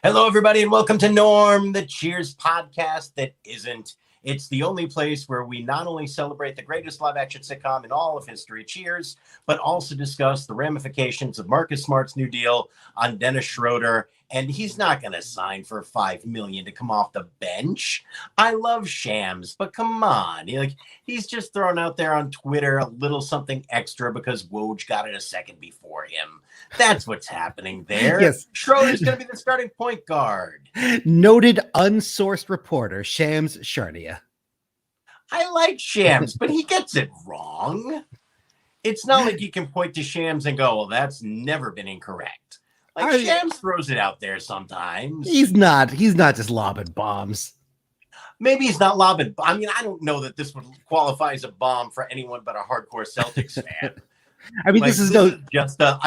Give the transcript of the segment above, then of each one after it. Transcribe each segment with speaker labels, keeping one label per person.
Speaker 1: Hello, everybody, and welcome to Norm, the Cheers podcast that isn't. It's the only place where we not only celebrate the greatest live-action sitcom in all of history, Cheers, but also discuss the ramifications of Marcus Smart's new deal on Dennis Schroeder. And he's not going to sign for $5 million to come off the bench. I love Shams, but come on. He's just thrown out there on Twitter a little something extra because Woj got it a second before him. That's what's happening there.
Speaker 2: Yes.
Speaker 1: Schroeder's going to be the starting point guard.
Speaker 2: Noted unsourced reporter Shams Charania.
Speaker 1: I like Shams, but he gets it wrong. It's not like you can point to Shams and go, well, that's never been incorrect. Shams throws it out there sometimes.
Speaker 2: He's not just lobbing bombs.
Speaker 1: Maybe he's not lobbing. I mean, I don't know that this would qualify as a bomb for anyone but a hardcore Celtics fan.
Speaker 2: I mean,
Speaker 1: I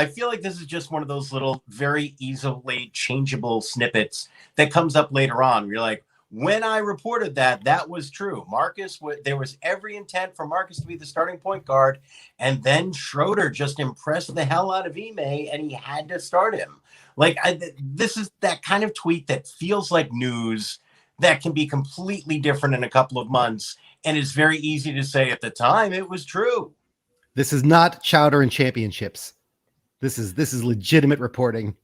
Speaker 1: feel like this is just one of those little very easily changeable snippets that comes up later on. You're like, when I reported that was true. There was every intent for Marcus to be the starting point guard, and then Schroeder just impressed the hell out of Ime, and he had to start him. This is that kind of tweet that feels like news that can be completely different in a couple of months, and is very easy to say at the time it was true.
Speaker 2: This is not Chowder and Championships. This is legitimate reporting.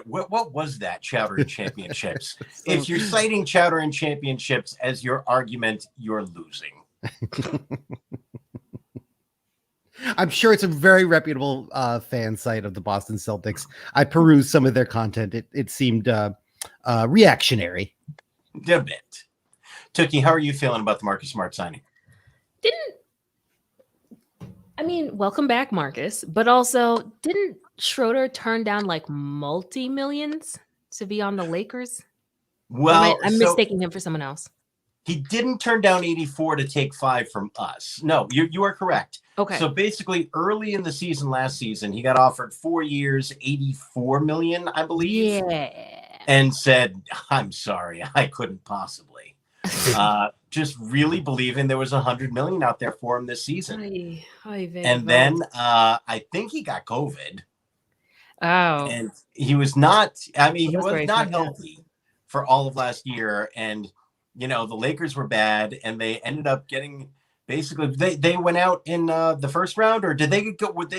Speaker 1: What was that, Chowder and Championships? If you're citing Chowder and Championships as your argument, you're losing.
Speaker 2: I'm sure it's a very reputable fan site of the Boston Celtics. I perused some of their content. It seemed reactionary.
Speaker 1: A bit. Tookie, how are you feeling about the Marcus Smart signing?
Speaker 3: Welcome back, Marcus. But also, didn't Schroeder turn down like multi-millions to be on the Lakers?
Speaker 1: Well,
Speaker 3: I'm mistaking him for someone else.
Speaker 1: He didn't turn down 84 to take 5 from us. No, you are correct.
Speaker 3: Okay.
Speaker 1: So basically, early in the season, last season, he got offered 4 years, 84 million, I believe.
Speaker 3: Yeah.
Speaker 1: And said, I'm sorry, I couldn't possibly. Just really believing there was 100 million out there for him this season. And then I think he got COVID.
Speaker 3: Oh.
Speaker 1: And he was not, he was not healthy for all of last year. And, the Lakers were bad, and they ended up getting, basically, they went out in the first round, or did they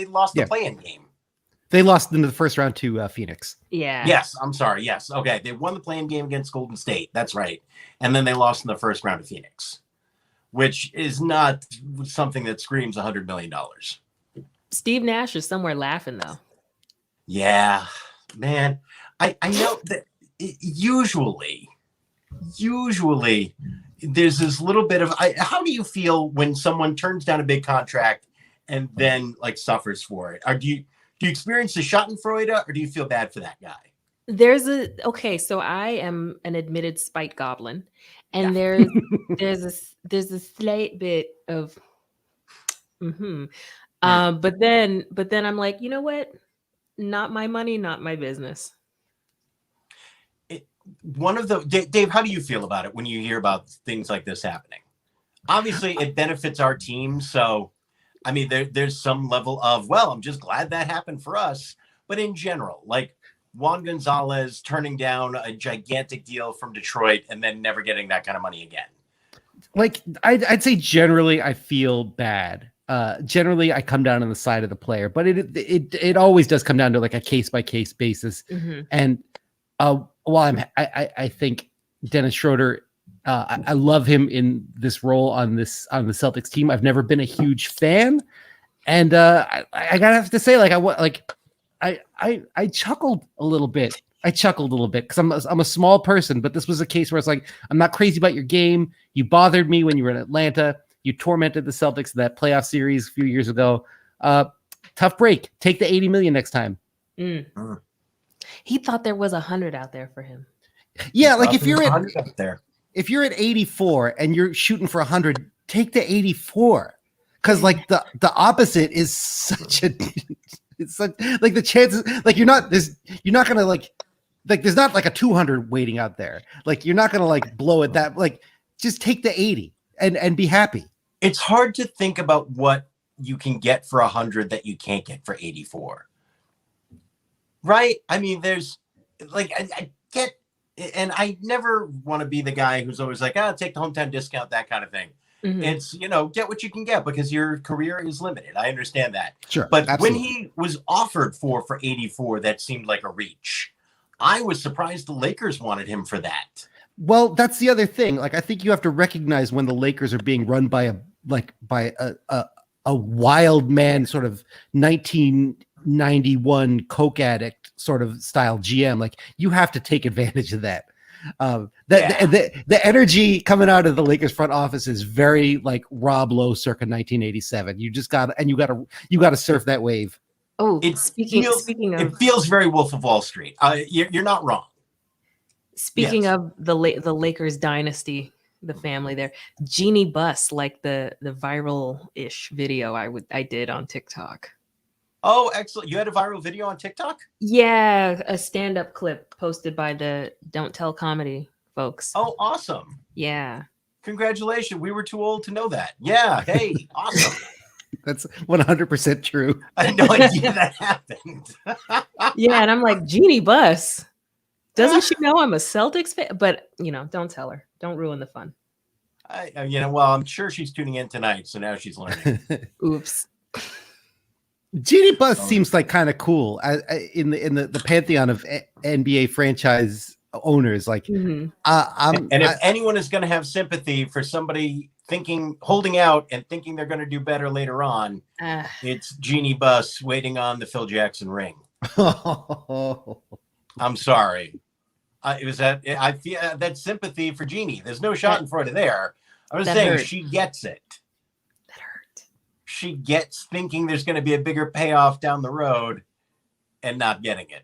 Speaker 1: lost the play-in game?
Speaker 2: They lost in the first round to Phoenix.
Speaker 3: Yeah.
Speaker 1: Yes, I'm sorry. Yes. Okay. They won the play-in game against Golden State. That's right. And then they lost in the first round to Phoenix, which is not something that screams $100 million.
Speaker 3: Steve Nash is somewhere laughing, though.
Speaker 1: Yeah, man. I know that usually there's this little bit of, how do you feel when someone turns down a big contract and then suffers for it? Do you experience the Schadenfreude, or do you feel bad for that guy?
Speaker 3: So I am an admitted spite goblin, and there's a slight bit of but then I'm like, you know what? Not my money, not my business.
Speaker 1: Dave, how do you feel about it when you hear about things like this happening? Obviously, it benefits our team, so there's some level of, well, I'm just glad that happened for us. But in general, Juan Gonzalez turning down a gigantic deal from Detroit and then never getting that kind of money again.
Speaker 2: I'd say generally I feel bad. Generally I come down on the side of the player, but it always does come down to a case by case basis.
Speaker 3: Mm-hmm.
Speaker 2: And while I think Dennis Schroeder, I love him in this role on the Celtics team. I've never been a huge fan, and I gotta have to say, I chuckled a little bit. Because I'm a small person, but this was a case where it's I'm not crazy about your game. You bothered me when you were in Atlanta. You tormented the Celtics in that playoff series a few years ago. Tough break. Take the 80 million next time.
Speaker 3: He thought there was 100 out there for him.
Speaker 2: Yeah, if you're
Speaker 1: out there.
Speaker 2: If you're at 84 and you're shooting for 100, take the 84. Because the opposite is such a, it's such, the chances, you're not gonna there's not a 200 waiting out there. You're not gonna blow it that, just take the 80 and be happy.
Speaker 1: It's hard to think about what you can get for 100 that you can't get for 84. Right? There's get, and I never want to be the guy who's always like, take the hometown discount, that kind of thing.
Speaker 3: Mhm.
Speaker 1: It's, get what you can get because your career is limited. I understand that.
Speaker 2: Sure.
Speaker 1: But
Speaker 2: Absolutely.
Speaker 1: when he was offered for 84, that seemed like a reach. I was surprised the Lakers wanted him for that.
Speaker 2: Well, that's the other thing. Like, I think you have to recognize when the Lakers are being run by a wild man, sort of 1991 coke addict sort of style GM. Like, you have to take advantage of that. The energy coming out of the Lakers front office is very like Rob Lowe circa 1987. You got to surf that wave.
Speaker 3: Oh,
Speaker 1: It
Speaker 3: speaking of,
Speaker 1: it feels very Wolf of Wall Street. You're not wrong.
Speaker 3: speaking
Speaker 1: Yes.
Speaker 3: of the Lakers dynasty, the family there, Jeannie Buss, like the viral-ish video I did on TikTok.
Speaker 1: Oh, excellent. You had a viral video on TikTok?
Speaker 3: Yeah, a stand-up clip posted by the Don't Tell Comedy folks.
Speaker 1: Oh, awesome.
Speaker 3: Yeah.
Speaker 1: Congratulations. We were too old to know that. Yeah. Hey, awesome.
Speaker 2: That's 100% true.
Speaker 1: I had no idea that happened.
Speaker 3: Yeah, and I'm like, Jeannie Buss, doesn't she know I'm a Celtics fan? But, don't tell her. Don't ruin the fun.
Speaker 1: Well, I'm sure she's tuning in tonight, so now she's learning.
Speaker 3: Oops.
Speaker 2: Jeannie Buss seems like kind of cool in the pantheon of NBA franchise owners. Like,
Speaker 3: Mhm.
Speaker 1: if anyone is going to have sympathy for somebody holding out and thinking they're going to do better later on, it's Jeannie Buss waiting on the Phil Jackson ring. I'm sorry. I feel that sympathy for Jeannie. There's no shot in front of there. I was saying she gets it.
Speaker 3: That hurt.
Speaker 1: She gets thinking there's going to be a bigger payoff down the road and not getting it.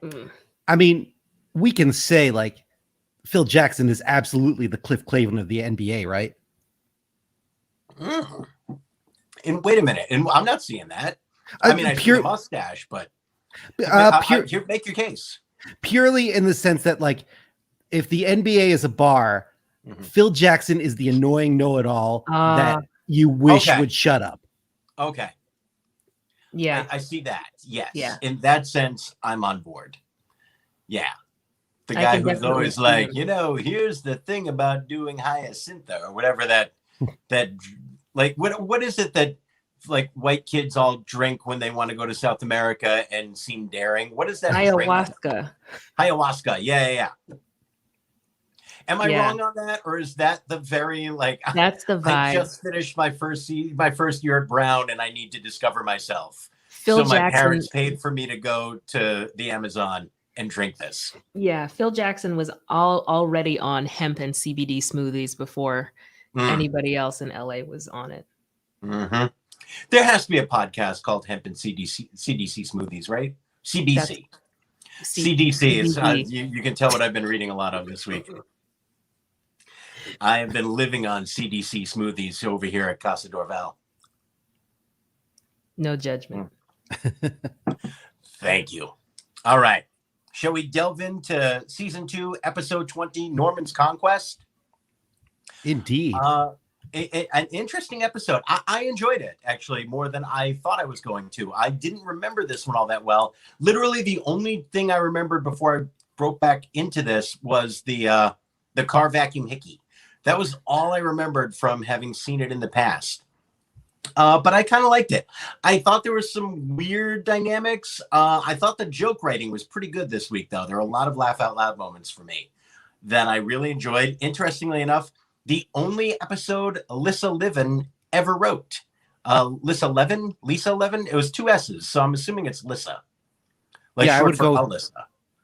Speaker 3: Mm.
Speaker 2: I mean, we can say like Phil Jackson is absolutely the Cliff Clavin of the NBA, right?
Speaker 1: Mm. And wait a minute. And I'm not seeing that. I mean, I see the mustache, but make your case.
Speaker 2: Purely in the sense that, like, if the NBA is a bar, Phil Jackson is the annoying know-it-all that you wish would shut up.
Speaker 1: Okay.
Speaker 3: Yeah.
Speaker 1: I see that. Yes.
Speaker 3: Yeah.
Speaker 1: In that sense, I'm on board. Yeah. The
Speaker 3: I
Speaker 1: guy
Speaker 3: can
Speaker 1: who's always
Speaker 3: definitely
Speaker 1: like, here's the thing about doing Hyacintha or whatever that like, what is it that like white kids all drink when they want to go to South America and seem daring? What is that?
Speaker 3: Ayahuasca.
Speaker 1: Ayahuasca. Yeah. Am I wrong on that? Or is that the very
Speaker 3: that's the vibe?
Speaker 1: I just finished my first year at Brown and I need to discover myself.
Speaker 3: Phil
Speaker 1: so my
Speaker 3: Jackson,
Speaker 1: parents paid for me to go to the Amazon and drink this.
Speaker 3: Yeah, Phil Jackson was already on hemp and CBD smoothies before anybody else in LA was on it.
Speaker 1: Mm-hmm. There has to be a podcast called Hemp and CDC Smoothies, right? CBC. CDC is you can tell what I've been reading a lot of this week. I have been living on CDC smoothies over here at Casa Dorval.
Speaker 3: No judgment.
Speaker 1: Thank you. All right. Shall we delve into season 2, episode 20, Norman's Conquest?
Speaker 2: Indeed.
Speaker 1: An interesting episode. I enjoyed it, actually, more than I thought I was going to. I didn't remember this one all that well. Literally, the only thing I remembered before I broke back into this was the car vacuum hickey. That was all I remembered from having seen it in the past. But I kind of liked it. I thought there was some weird dynamics. I thought the joke writing was pretty good this week, though. There were a lot of laugh out loud moments for me that I really enjoyed. Interestingly enough, the only episode Alyssa Levin ever wrote. Lisa Levin? It was 2 S's, so I'm assuming it's Lissa.
Speaker 2: I would go
Speaker 1: Alyssa.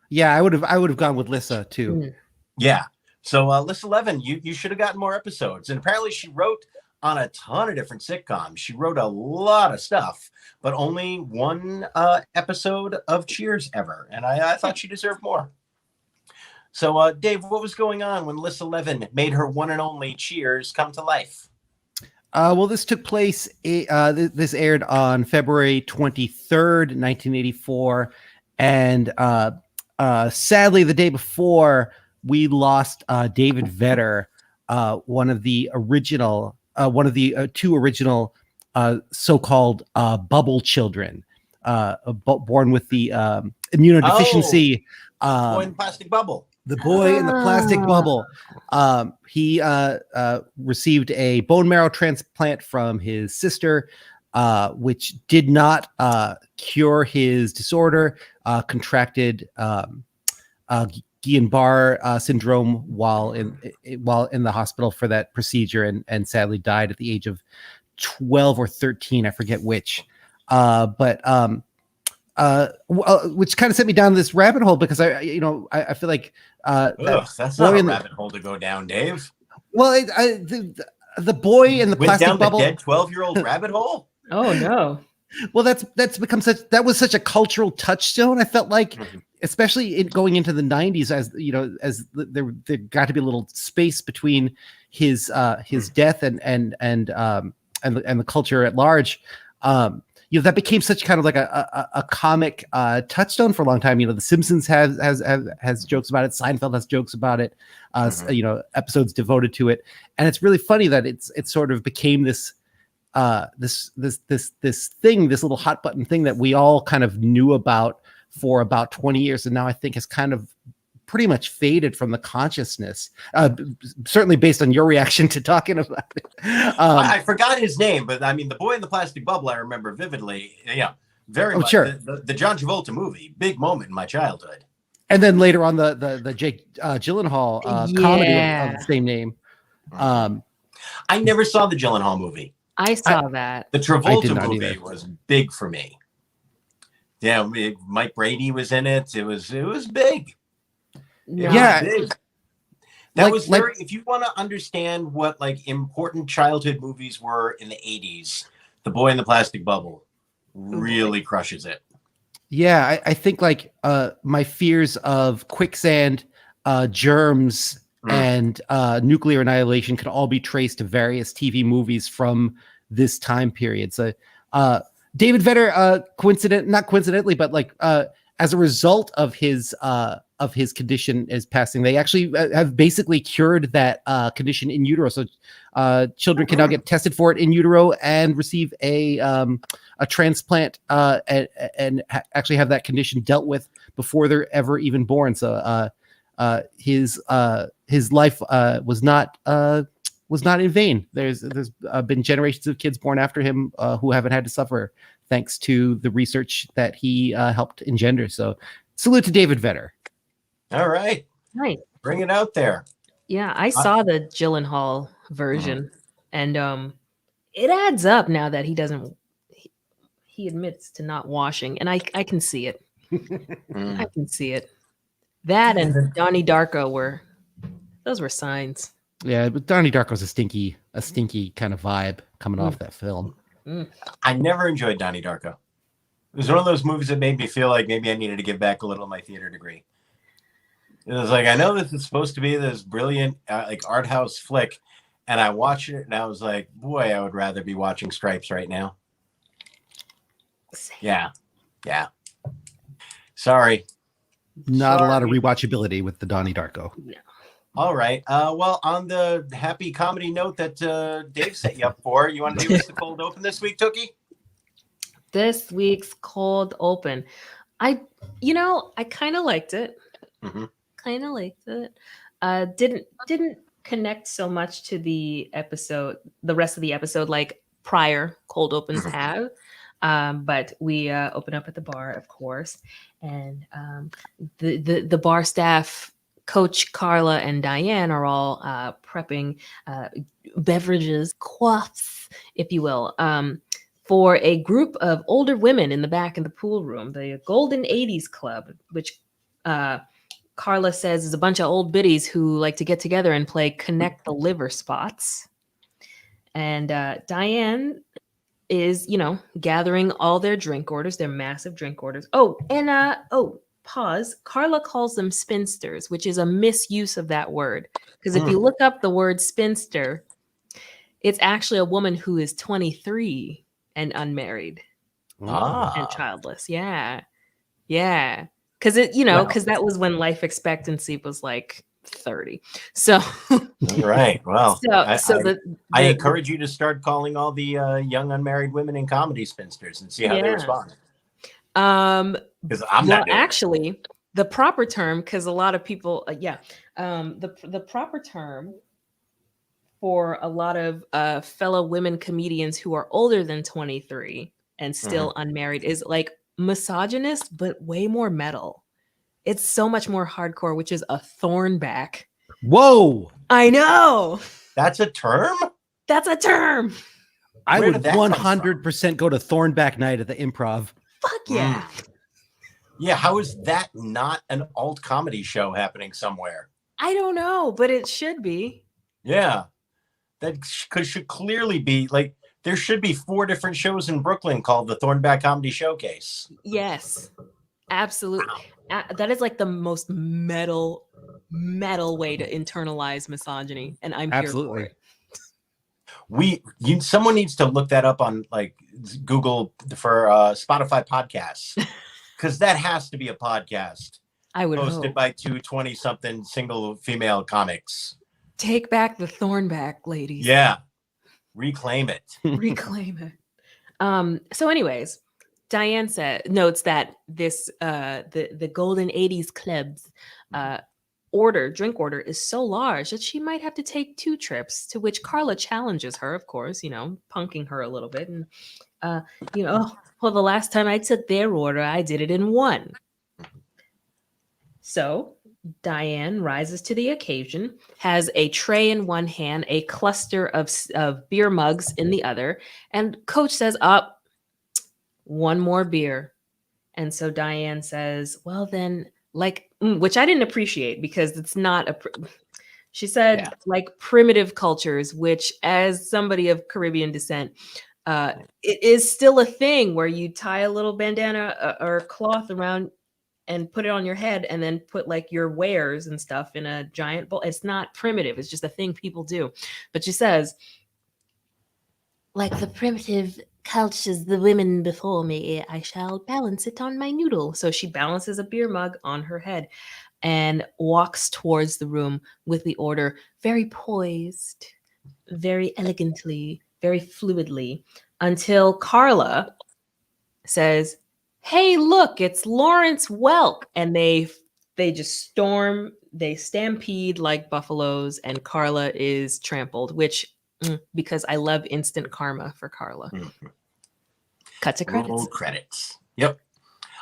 Speaker 2: Yeah, I would have gone with Lissa too.
Speaker 1: Yeah. So Lissa Levin, you should have gotten more episodes. And apparently she wrote on a ton of different sitcoms. She wrote a lot of stuff, but only 1 episode of Cheers ever. And I thought she deserved more. So, Dave, what was going on when Lissa Levin made her one and only Cheers come to life?
Speaker 2: Well, this took place, this aired on February 23rd, 1984. And sadly, the day before, we lost David Vedder, one of the 2 original so-called bubble children. born with the immunodeficiency.
Speaker 1: Boy in the plastic bubble.
Speaker 2: The boy in the plastic bubble. He received a bone marrow transplant from his sister, which did not cure his disorder. Contracted Guillain-Barré syndrome while in the hospital for that procedure, and sadly died at the age of 12 or 13. I forget which. Which kind of set me down this rabbit hole, because I feel like
Speaker 1: that's not a rabbit hole to go down, Dave.
Speaker 2: Well, the boy in the plastic bubble.
Speaker 1: The dead 12-year-old rabbit hole.
Speaker 3: Oh no.
Speaker 2: Well, that was such a cultural touchstone. I felt like, especially going into the 90s, as there got to be a little space between his death and the culture at large. That became such kind of like a comic touchstone for a long time. The Simpsons has jokes about it. Seinfeld has jokes about it. Episodes devoted to it, and it's really funny that it sort of became this thing, this little hot button thing that we all kind of knew about for about 20 years, and now I think has kind of pretty much faded from the consciousness. Certainly based on your reaction to talking about it.
Speaker 1: I forgot his name, but I mean, the boy in the plastic bubble I remember vividly. Yeah, very much.
Speaker 2: Sure.
Speaker 1: The John Travolta movie, big moment in my childhood.
Speaker 2: And then later on, the Jake Gyllenhaal comedy of the same name.
Speaker 1: I never saw the Gyllenhaal movie.
Speaker 3: I saw that.
Speaker 1: The Travolta movie was big for me. Yeah, Mike Brady was in it. It was big.
Speaker 2: Yeah.
Speaker 1: That was very, if you want to understand what like important childhood movies were in the 80s, The Boy in the Plastic Bubble really crushes it.
Speaker 2: Yeah, I think like my fears of quicksand, germs, and nuclear annihilation could all be traced to various TV movies from this time period. So David Vedder, not coincidentally, but like as a result of his condition is passing, they actually have basically cured that condition in utero. So children can now get tested for it in utero and receive a transplant and actually have that condition dealt with before they're ever even born. So his life was not in vain. There's been generations of kids born after him who haven't had to suffer thanks to the research that he helped engender. So salute to David Vedder.
Speaker 1: All right.
Speaker 3: Right.
Speaker 1: Bring it out there.
Speaker 3: Yeah, I saw the Gyllenhaal version, and it adds up now that he doesn't. He admits to not washing, and I can see it. I can see it. That and Donnie Darko were signs.
Speaker 2: Yeah, but Donnie Darko's a stinky kind of vibe coming off that film.
Speaker 1: I never enjoyed Donnie Darko. It was one of those movies that made me feel like maybe I needed to give back a little of my theater degree. It was like, I know this is supposed to be this brilliant like art house flick, and I watched it and I was like, boy, I would rather be watching Stripes right now. Yeah. Sorry.
Speaker 2: Not a lot of rewatchability with the Donnie Darko.
Speaker 3: Yeah.
Speaker 1: All right. Well, on the happy comedy note that Dave set you up for, you want to give us the cold open this week, Tookie?
Speaker 3: This week's cold open. I kind of liked it. Kind of liked it. Didn't connect so much to the rest of the episode like prior cold opens have. But we open up at the bar, of course, and the bar staff, Coach Carla and Diane, are all prepping beverages, quaffs, if you will, for a group of older women in the back of the pool room, the Golden 80s Club, which Carla says is a bunch of old biddies who like to get together and play Connect the Liver Spots. And Diane is, gathering all their drink orders, their massive drink orders. Pause. Carla calls them spinsters, which is a misuse of that word. Because if you look up the word spinster, it's actually a woman who is 23 and unmarried and childless. Yeah. Because that was when life expectancy was like 30. So
Speaker 1: right. Well, I
Speaker 3: I
Speaker 1: encourage you to start calling all the young unmarried women in comedy spinsters and see how they respond. Because I'm not doing it.
Speaker 3: Actually, the proper term, because a lot of people, the proper term for a lot of fellow women comedians who are older than 23 and still unmarried is like misogynist, but way more metal. It's so much more hardcore, which is a thornback.
Speaker 2: Whoa!
Speaker 3: I know.
Speaker 1: That's a term?
Speaker 3: That's a term.
Speaker 2: I
Speaker 1: Where
Speaker 2: would
Speaker 1: did that come
Speaker 2: 100% go to Thornback Night at the Improv.
Speaker 3: Fuck yeah.
Speaker 1: Yeah, how is that not an alt comedy show happening somewhere?
Speaker 3: I don't know, but it should be.
Speaker 1: Yeah. That should clearly be like there should be 4 different shows in Brooklyn called the Thornback Comedy Showcase.
Speaker 3: Yes, absolutely. That is like the most metal way to internalize misogyny, and I'm
Speaker 2: Absolutely.
Speaker 3: here for it.
Speaker 1: Someone needs to look that up on like Google for Spotify podcasts, because that has to be a podcast.
Speaker 3: I would
Speaker 1: hosted
Speaker 3: hope.
Speaker 1: by 2 20-something single female comics.
Speaker 3: Take back the Thornback, ladies.
Speaker 1: Yeah. Reclaim it.
Speaker 3: Reclaim it. So anyways, Diane notes that this the Golden 80s Club's drink order is so large that she might have to take 2 trips, to which Carla challenges her, of course, punking her a little bit. And well, the last time I took their order, I did it in 1. So Diane rises to the occasion, has a tray in one hand, a cluster of beer mugs in the other, and Coach says, "Up, 1 more beer." And so Diane says, "Well then, which I didn't appreciate, because it's not she said, like primitive cultures, which as somebody of Caribbean descent, it is still a thing where you tie a little bandana or cloth around and put it on your head, and then put like your wares and stuff in a giant bowl. It's not primitive. It's just a thing people do." But she says, "Like the primitive cultures, the women before me, I shall balance it on my noodle." So she balances a beer mug on her head and walks towards the room with the order, very poised, very elegantly, very fluidly, until Carla says, "Hey, look, it's Lawrence Welk." And they just storm, they stampede like buffaloes, and Carla is trampled, which, because I love instant karma for Carla. Cut to credits.
Speaker 1: Roll credits. Yep.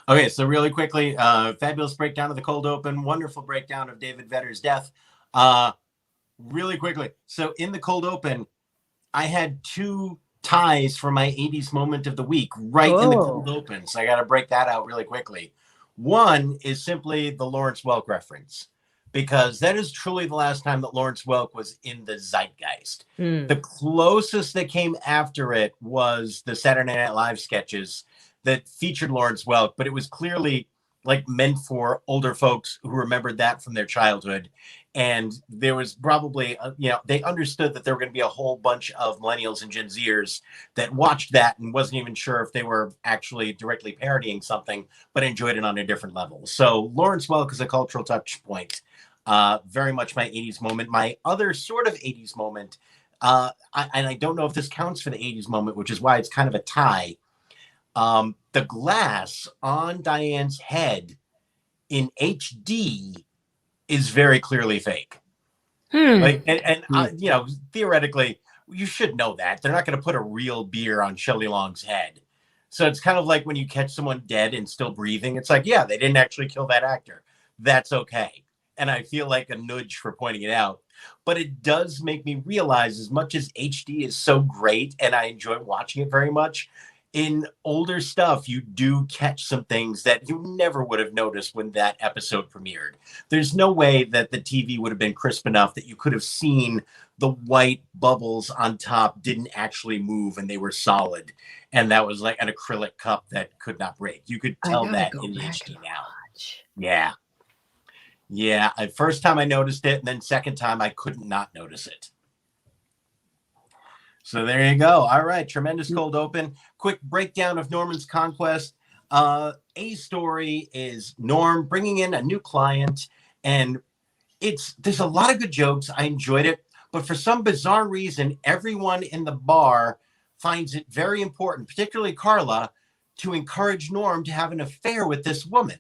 Speaker 1: Okay, so really quickly, fabulous breakdown of the cold open, wonderful breakdown of David Vedder's death. Really quickly, so in the cold open, I had 2 ties for my 80s moment of the week in the cold open. So I got to break that out really quickly. One is simply the Lawrence Welk reference, because that is truly the last time that Lawrence Welk was in the zeitgeist. The closest that came after it was the Saturday Night Live sketches that featured Lawrence Welk, but it was clearly like meant for older folks who remembered that from their childhood. And there was probably, they understood that there were going to be a whole bunch of millennials and Gen Zers that watched that and wasn't even sure if they were actually directly parodying something, but enjoyed it on a different level. So Lawrence Welk is a cultural touch point. Very much my 80s moment. My other sort of 80s moment, and I don't know if this counts for the 80s moment, which is why it's kind of a tie. The glass on Diane's head in HD is very clearly fake. Theoretically, you should know that. They're not going to put a real beer on Shelley Long's head. So it's kind of like when you catch someone dead and still breathing. It's like, yeah, they didn't actually kill that actor. That's okay. And I feel like a nudge for pointing it out. But it does make me realize, as much as HD is so great and I enjoy watching it very much, in older stuff, you do catch some things that you never would have noticed when that episode premiered. There's no way that the TV would have been crisp enough that you could have seen the white bubbles on top didn't actually move and they were solid. And that was like an acrylic cup that could not break. You could tell that in the HD now. Yeah. Yeah. First time I noticed it, and then second time I couldn't not notice it. So there you go. All right. Tremendous cold open. Quick breakdown of Norman's Conquest. A story is Norm bringing in a new client, and there's a lot of good jokes. I enjoyed it, but for some bizarre reason, everyone in the bar finds it very important, particularly Carla, to encourage Norm to have an affair with this woman.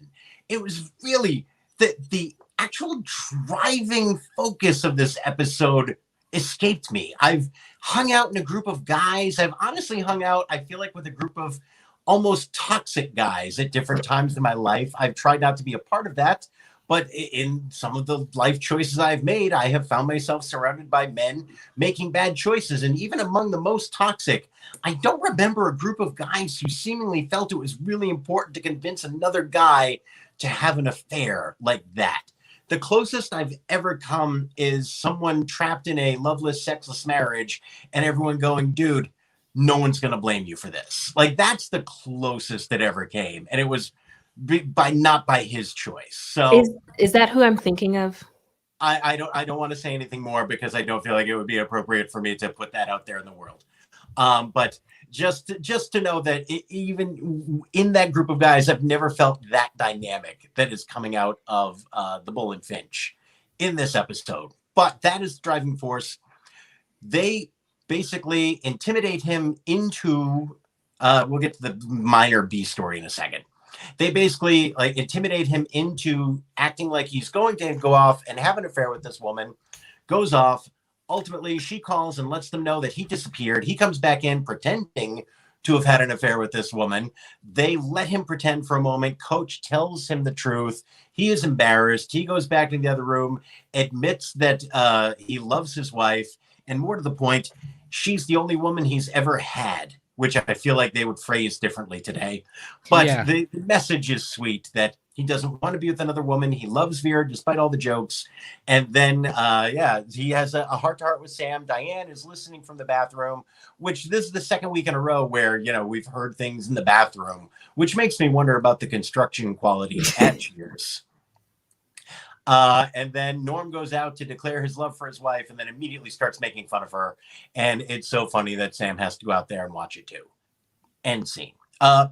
Speaker 1: It was really the actual driving focus of this episode escaped me. I've hung out in a group of guys. I've honestly hung out, I feel like, with a group of almost toxic guys at different times in my life. I've tried not to be a part of that, but in some of the life choices I've made, I have found myself surrounded by men making bad choices. And even among the most toxic, I don't remember a group of guys who seemingly felt it was really important to convince another guy to have an affair like that. The closest I've ever come is someone trapped in a loveless, sexless marriage and everyone going, dude, no one's going to blame you for this. Like, that's the closest that ever came. And it was not by his choice. So
Speaker 3: is that who I'm thinking of?
Speaker 1: I don't want to say anything more because I don't feel like it would be appropriate for me to put that out there in the world. But just to know that even in that group of guys, I've never felt that dynamic that is coming out of the Bull and Finch in this episode. But that is the driving force. They basically intimidate him into, we'll get to the minor B story in a second. They basically like intimidate him into acting like he's going to go off and have an affair with this woman, goes off. Ultimately, she calls and lets them know that he disappeared. He comes back in pretending to have had an affair with this woman. They let him pretend for a moment. Coach tells him the truth. He is embarrassed. He goes back to the other room, admits that he loves his wife. And more to the point, she's the only woman he's ever had, which I feel like they would phrase differently today. But
Speaker 2: Yeah.
Speaker 1: the message is sweet that he doesn't want to be with another woman. He loves Vera despite all the jokes. And then, he has a heart-to-heart with Sam. Diane is listening from the bathroom, which this is the second week in a row where, we've heard things in the bathroom, which makes me wonder about the construction quality at Cheers. And then Norm goes out to declare his love for his wife and then immediately starts making fun of her. And it's so funny that Sam has to go out there and watch it too. End scene.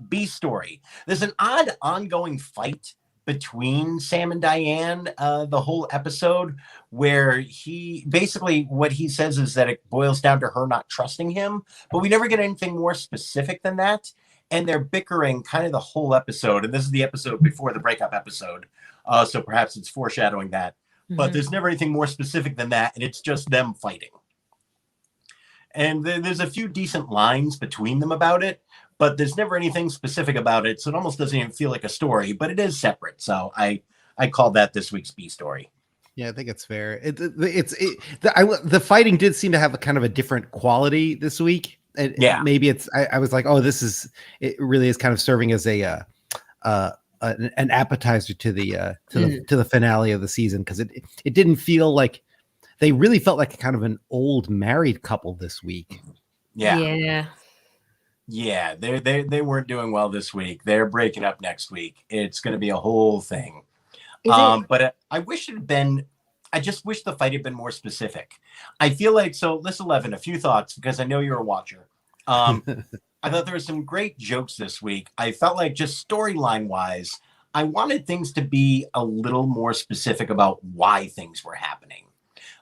Speaker 1: B story. There's an odd ongoing fight between Sam and Diane the whole episode where what he says is that it boils down to her not trusting him, but we never get anything more specific than that. And they're bickering kind of the whole episode. And this is the episode before the breakup episode. So perhaps it's foreshadowing that. But there's never anything more specific than that. And it's just them fighting. And there's a few decent lines between them about it, but there's never anything specific about it. So it almost doesn't even feel like a story, but it is separate. So I called that this week's B story.
Speaker 2: Yeah, I think it's fair. The fighting did seem to have a kind of a different quality this week. Maybe I was like, oh, it really is kind of serving as an appetizer to the finale of the season, because it didn't feel like they really felt like kind of an old married couple this week.
Speaker 1: Yeah, they weren't doing well this week. They're breaking up next week. It's going to be a whole thing. But I wish it had been. I just wish the fight had been more specific. I feel like, so List 11, a few thoughts, because I know you're a watcher. I thought there were some great jokes this week. I felt like just storyline wise, I wanted things to be a little more specific about why things were happening.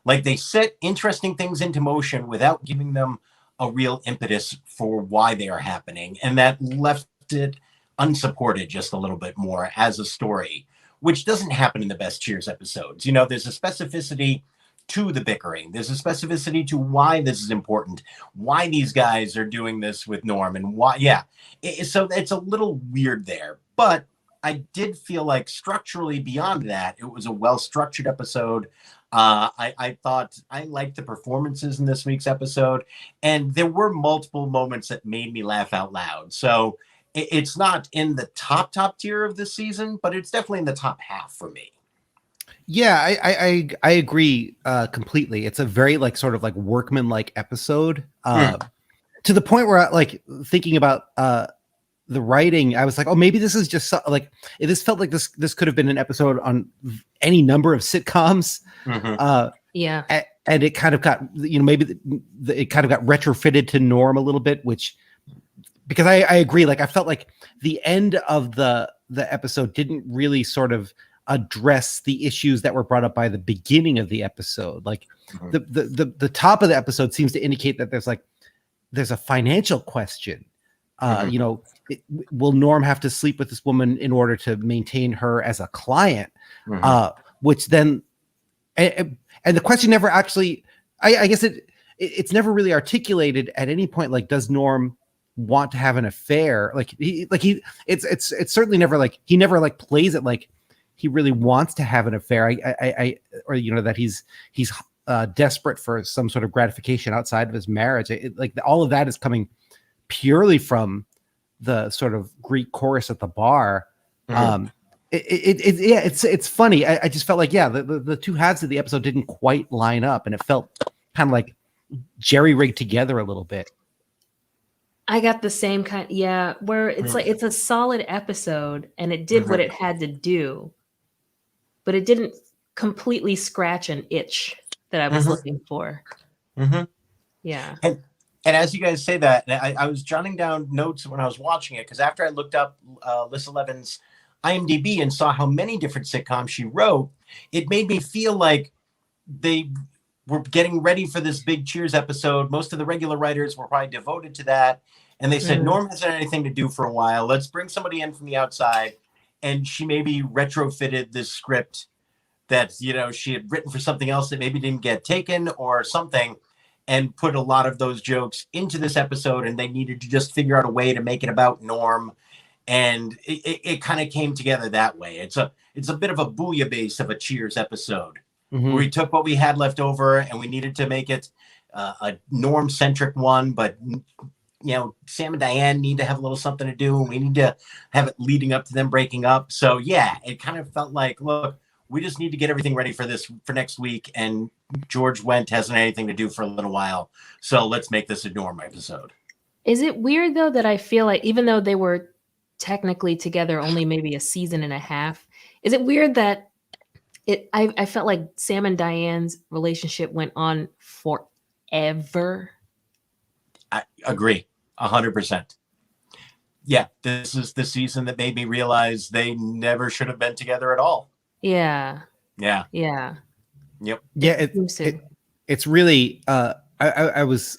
Speaker 1: Like they set interesting things into motion without giving them a real impetus for why they are happening. And that left it unsupported just a little bit more as a story, which doesn't happen in the best Cheers episodes. There's a specificity to the bickering. There's a specificity to why this is important, why these guys are doing this with Norm, and why. So it's a little weird there. But I did feel like structurally beyond that, it was a well-structured episode. I thought I liked the performances in this week's episode, and there were multiple moments that made me laugh out loud. So it's not in the top tier of this season, but it's definitely in the top half for me.
Speaker 2: Yeah, I agree completely. It's a very sort of workman-like episode to the point where thinking about the writing, I was like, oh, maybe this is just this felt like this could have been an episode on any number of sitcoms. And it kind of got, maybe it kind of got retrofitted to Norm a little bit, because I agree. I felt like the end of the episode didn't really sort of address the issues that were brought up by the beginning of the episode. The top of the episode seems to indicate that there's a financial question you know, will Norm have to sleep with this woman in order to maintain her as a client? Which then, and the question never actually, I guess it's never really articulated at any point. Like, does Norm want to have an affair? It's certainly never like, he never like plays it like he really wants to have an affair. Or, you know, that he's desperate for some sort of gratification outside of his marriage. Like all of that is coming purely from the sort of Greek chorus at the bar. It's funny. I just felt like, the two halves of the episode didn't quite line up, and it felt kind of like jerry-rigged together a little bit.
Speaker 3: I got the same kind, where it's like it's a solid episode and it did what it had to do, but it didn't completely scratch an itch that I was looking for. Yeah.
Speaker 1: And as you guys say that, I was jotting down notes when I was watching it, because after I looked up Lissa Levin's IMDb and saw how many different sitcoms she wrote, it made me feel like they were getting ready for this big Cheers episode. Most of the regular writers were probably devoted to that. And they said, Norm hasn't had anything to do for a while. Let's bring somebody in from the outside. And she maybe retrofitted this script that, you know, she had written for something else that maybe didn't get taken or something, and put a lot of those jokes into this episode. And they needed to just figure out a way to make it about Norm. And it kind of came together that way. It's a bit of a bouillabaisse of a Cheers episode, where we took what we had left over and we needed to make it a Norm-centric one. But, you know, Sam and Diane need to have a little something to do, and we need to have it leading up to them breaking up. So, yeah, it kind of felt like, look, we just need to get everything ready for next week. And George Wendt hasn't had anything to do for a little while. So let's make this a Norm episode. Is
Speaker 3: it weird, though, that I feel like even though they were technically together only maybe a season and a half, is it weird that I felt like Sam and Diane's relationship went on forever?
Speaker 1: I agree 100%. Yeah, this is the season that made me realize they never should have been together at all.
Speaker 3: Yeah.
Speaker 1: Yep.
Speaker 2: Yeah, it's really I was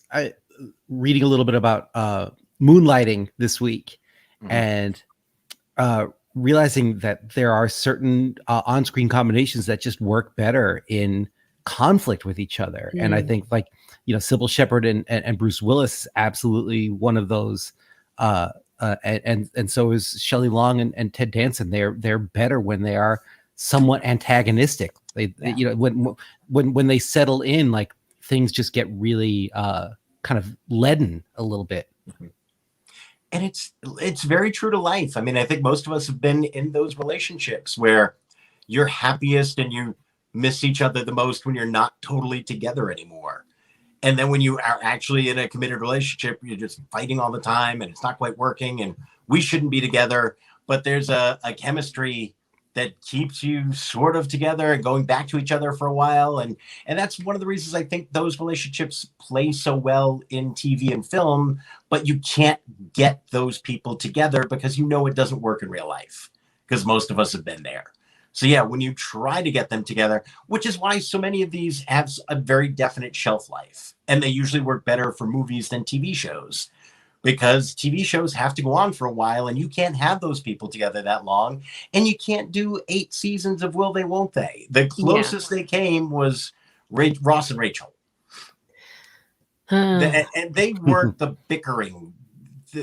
Speaker 2: reading a little bit about moonlighting this week, and realizing that there are certain on-screen combinations that just work better in conflict with each other. And I think, like, you know, Sybil Shepherd and Bruce Willis is absolutely one of those. And so is Shelley Long and Ted Danson. They're better when they are somewhat antagonistic. They you know, when they settle in, like, things just get really kind of leaden a little bit.
Speaker 1: And it's very true to life. I mean, I think most of us have been in those relationships where you're happiest and you miss each other the most when you're not totally together anymore. And then when you are actually in a committed relationship, you're just fighting all the time and it's not quite working and we shouldn't be together. But there's a chemistry that keeps you sort of together and going back to each other for a while. And that's one of the reasons I think those relationships play so well in TV and film, but you can't get those people together because you know it doesn't work in real life, because most of us have been there. So yeah, when you try to get them together, which is why so many of these have a very definite shelf life, and they usually work better for movies than TV shows, because TV shows have to go on for a while and you can't have those people together that long, and you can't do 8 seasons of Will They, Won't They. The closest they came was Ross and Rachel. And they weren't the bickering,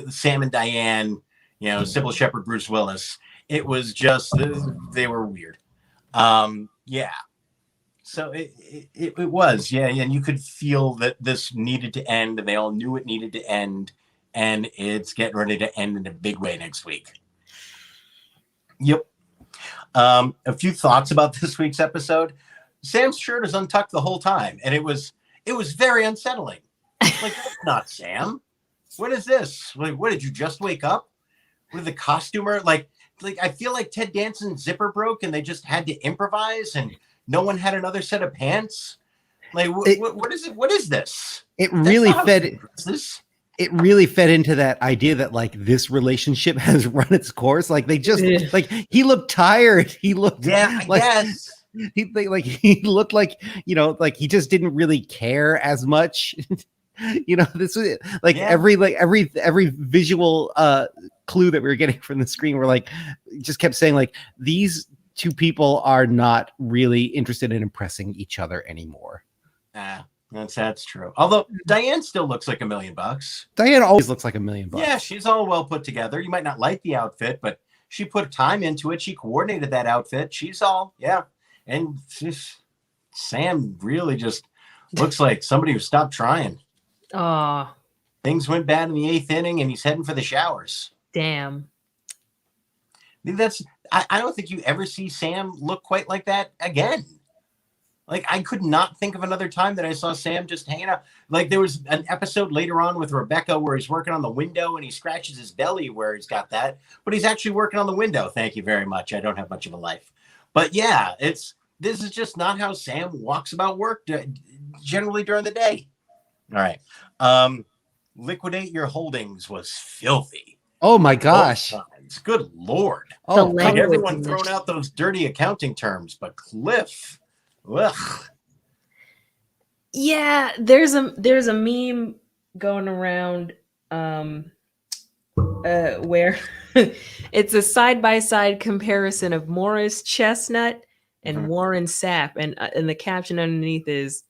Speaker 1: Sam and Diane, you know, Sybil Shepherd, Bruce Willis. It was just, they were weird. Yeah. So it was, and you could feel that this needed to end, and they all knew it needed to end, and it's getting ready to end in a big way next week. Yep. A few thoughts about this week's episode. Sam's shirt is untucked the whole time, and it was very unsettling. Like, that's not Sam. What is this? Like, what, did you just wake up? With the costumer? Like I feel like Ted Danson's zipper broke and they just had to improvise, and no one had another set of pants. Like, what is it? What is this?
Speaker 2: It really fed into that idea that, like, this relationship has run its course. Like, they just like, he looked tired. He looked like,
Speaker 1: yes.
Speaker 2: He looked like, you know, like he just didn't really care as much. This was like every visual clue that we were getting from the screen were like just kept saying like these two people are not really interested in impressing each other anymore.
Speaker 1: That's true. Although Diane still looks like $1 million.
Speaker 2: Diane always looks like $1 million.
Speaker 1: Yeah, she's all well put together. You might not like the outfit, but she put time into it. She coordinated that outfit. She's all, and Sam really just looks like somebody who stopped trying.
Speaker 3: Oh,
Speaker 1: things went bad in the 8th inning, and he's heading for the showers.
Speaker 3: Damn.
Speaker 1: I don't think you ever see Sam look quite like that again. Like, I could not think of another time that I saw Sam just hanging out. Like, there was an episode later on with Rebecca where he's working on the window and he scratches his belly where he's got that, but he's actually working on the window. Thank you very much. I don't have much of a life. But yeah, this is just not how Sam walks about work generally during the day. All right. Liquidate Your Holdings was filthy.
Speaker 2: Oh my gosh.
Speaker 1: Good Lord.
Speaker 2: Oh,
Speaker 1: like everyone throwing out those dirty accounting terms, but Cliff. Ugh.
Speaker 3: Yeah, there's a meme going around where it's a side-by-side comparison of Morris Chestnut and Warren Sapp, and the caption underneath is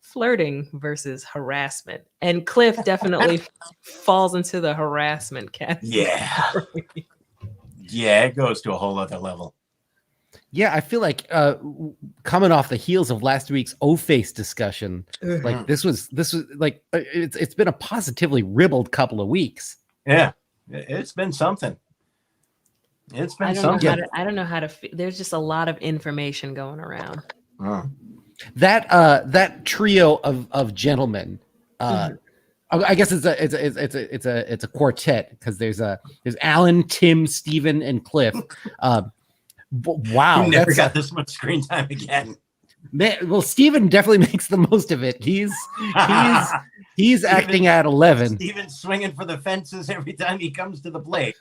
Speaker 3: flirting versus harassment. And Cliff definitely falls into the harassment category.
Speaker 1: Yeah, it goes to a whole other level.
Speaker 2: Yeah, I feel like coming off the heels of last week's O-Face discussion, like this was like it's been a positively ribald couple of weeks.
Speaker 1: Yeah, it's been something. It's been something.
Speaker 3: I don't know how to feel. There's just a lot of information going around.
Speaker 2: That trio of gentlemen. I guess it's a quartet because there's Alan, Tim, Steven, and Cliff. Wow,
Speaker 1: you never got this much screen time again.
Speaker 2: Man, well, Steven definitely makes the most of it. He's acting at 11.
Speaker 1: Steven's swinging for the fences every time he comes to the plate.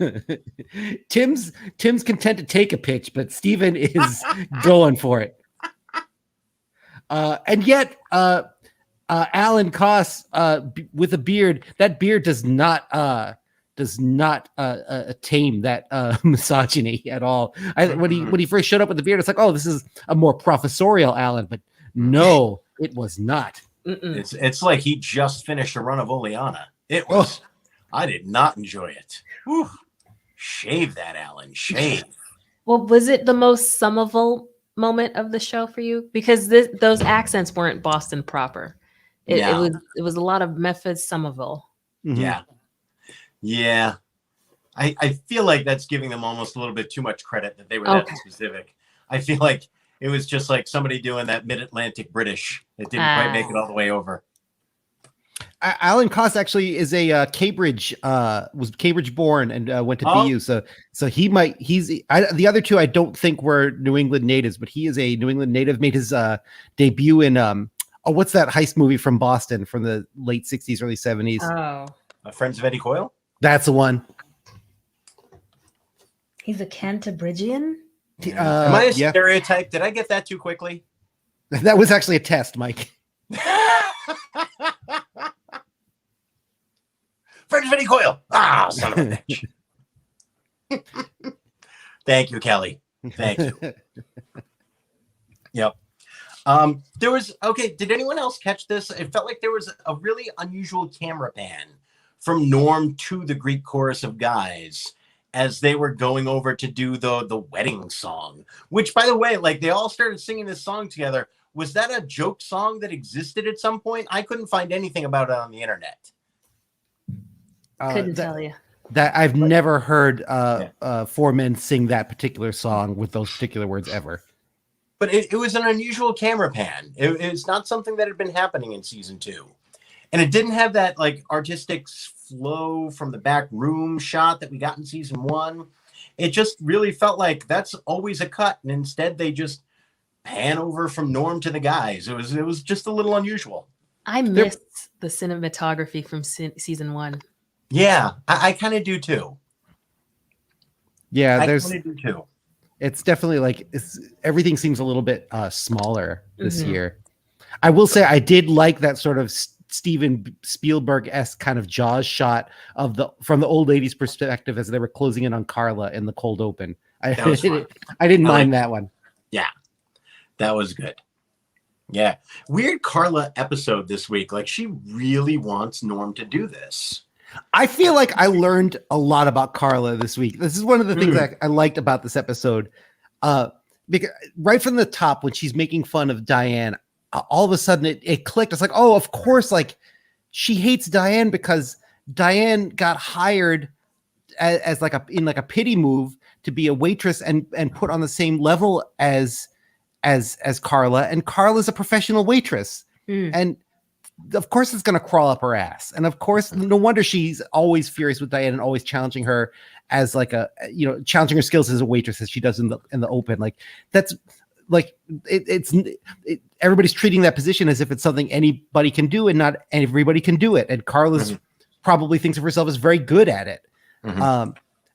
Speaker 2: Tim's content to take a pitch, but Steven is going for it. And yet, Alan Koss with a beard. That beard does not tame that misogyny at all. When he first showed up with the beard, it's like, oh, this is a more professorial Alan, but no, it was not.
Speaker 1: It's like he just finished a run of Oleana. It was. I did not enjoy it. Whew. Shave that, Alan. Shave.
Speaker 3: Well, was it the most Somerville moment of the show for you? Because those accents weren't Boston proper. It was a lot of Memphis, Somerville.
Speaker 1: Mm-hmm. Yeah. I feel like that's giving them almost a little bit too much credit that they were that specific. I feel like it was just like somebody doing that mid-Atlantic British. It didn't quite make it all the way over.
Speaker 2: Alan Koss actually is a Cambridge, was Cambridge born and went to BU. So the other two I don't think were New England natives, but he is a New England native. Made his debut in what's that heist movie from Boston from the late 60s, early 70s?
Speaker 1: Friends of Eddie Coyle?
Speaker 2: That's the one.
Speaker 3: He's a Cantabrigian?
Speaker 1: Am I a stereotype? Did I get that too quickly?
Speaker 2: That was actually a test, Mike.
Speaker 1: Friends of Eddie Coyle. Ah, son of a bitch. Thank you, Kelly. Thank you. Yep. There was, did anyone else catch this? It felt like there was a really unusual camera pan from Norm to the Greek chorus of guys as they were going over to do the wedding song, which, by the way, like they all started singing this song together. Was that a joke song that existed at some point? I couldn't find anything about it on the internet.
Speaker 3: Couldn't tell you.
Speaker 2: That I've never heard four men sing that particular song with those particular words ever.
Speaker 1: But it was an unusual camera pan. It's not something that had been happening in season 2. And it didn't have that like artistic flow from the back room shot that we got in season 1. It just really felt like that's always a cut. And instead they just pan over from Norm to the guys. It was just a little unusual.
Speaker 3: I missed the cinematography from season 1.
Speaker 1: Yeah, I kind of do too.
Speaker 2: Yeah,
Speaker 1: I kind of do too.
Speaker 2: It's definitely like everything seems a little bit smaller this year. I will say I did like that sort of Steven Spielberg-esque kind of Jaws shot from the old lady's perspective as they were closing in on Carla in the cold open. I didn't mind that one.
Speaker 1: Yeah, that was good. Yeah. Weird Carla episode this week. Like, she really wants Norm to do this.
Speaker 2: I feel like I learned a lot about Carla this week. This is one of the things I liked about this episode. Because right from the top, when she's making fun of Diane, all of a sudden it clicked. It's like, oh, of course, like, she hates Diane because Diane got hired as like a pity move to be a waitress and put on the same level as Carla, and Carla's a professional waitress. And of course it's going to crawl up her ass. And of course, no wonder she's always furious with Diane and always challenging her as like challenging her skills as a waitress as she does in the open. Like, that's like, everybody's treating that position as if it's something anybody can do and not everybody can do it. And Carla's probably thinks of herself as very good at it. And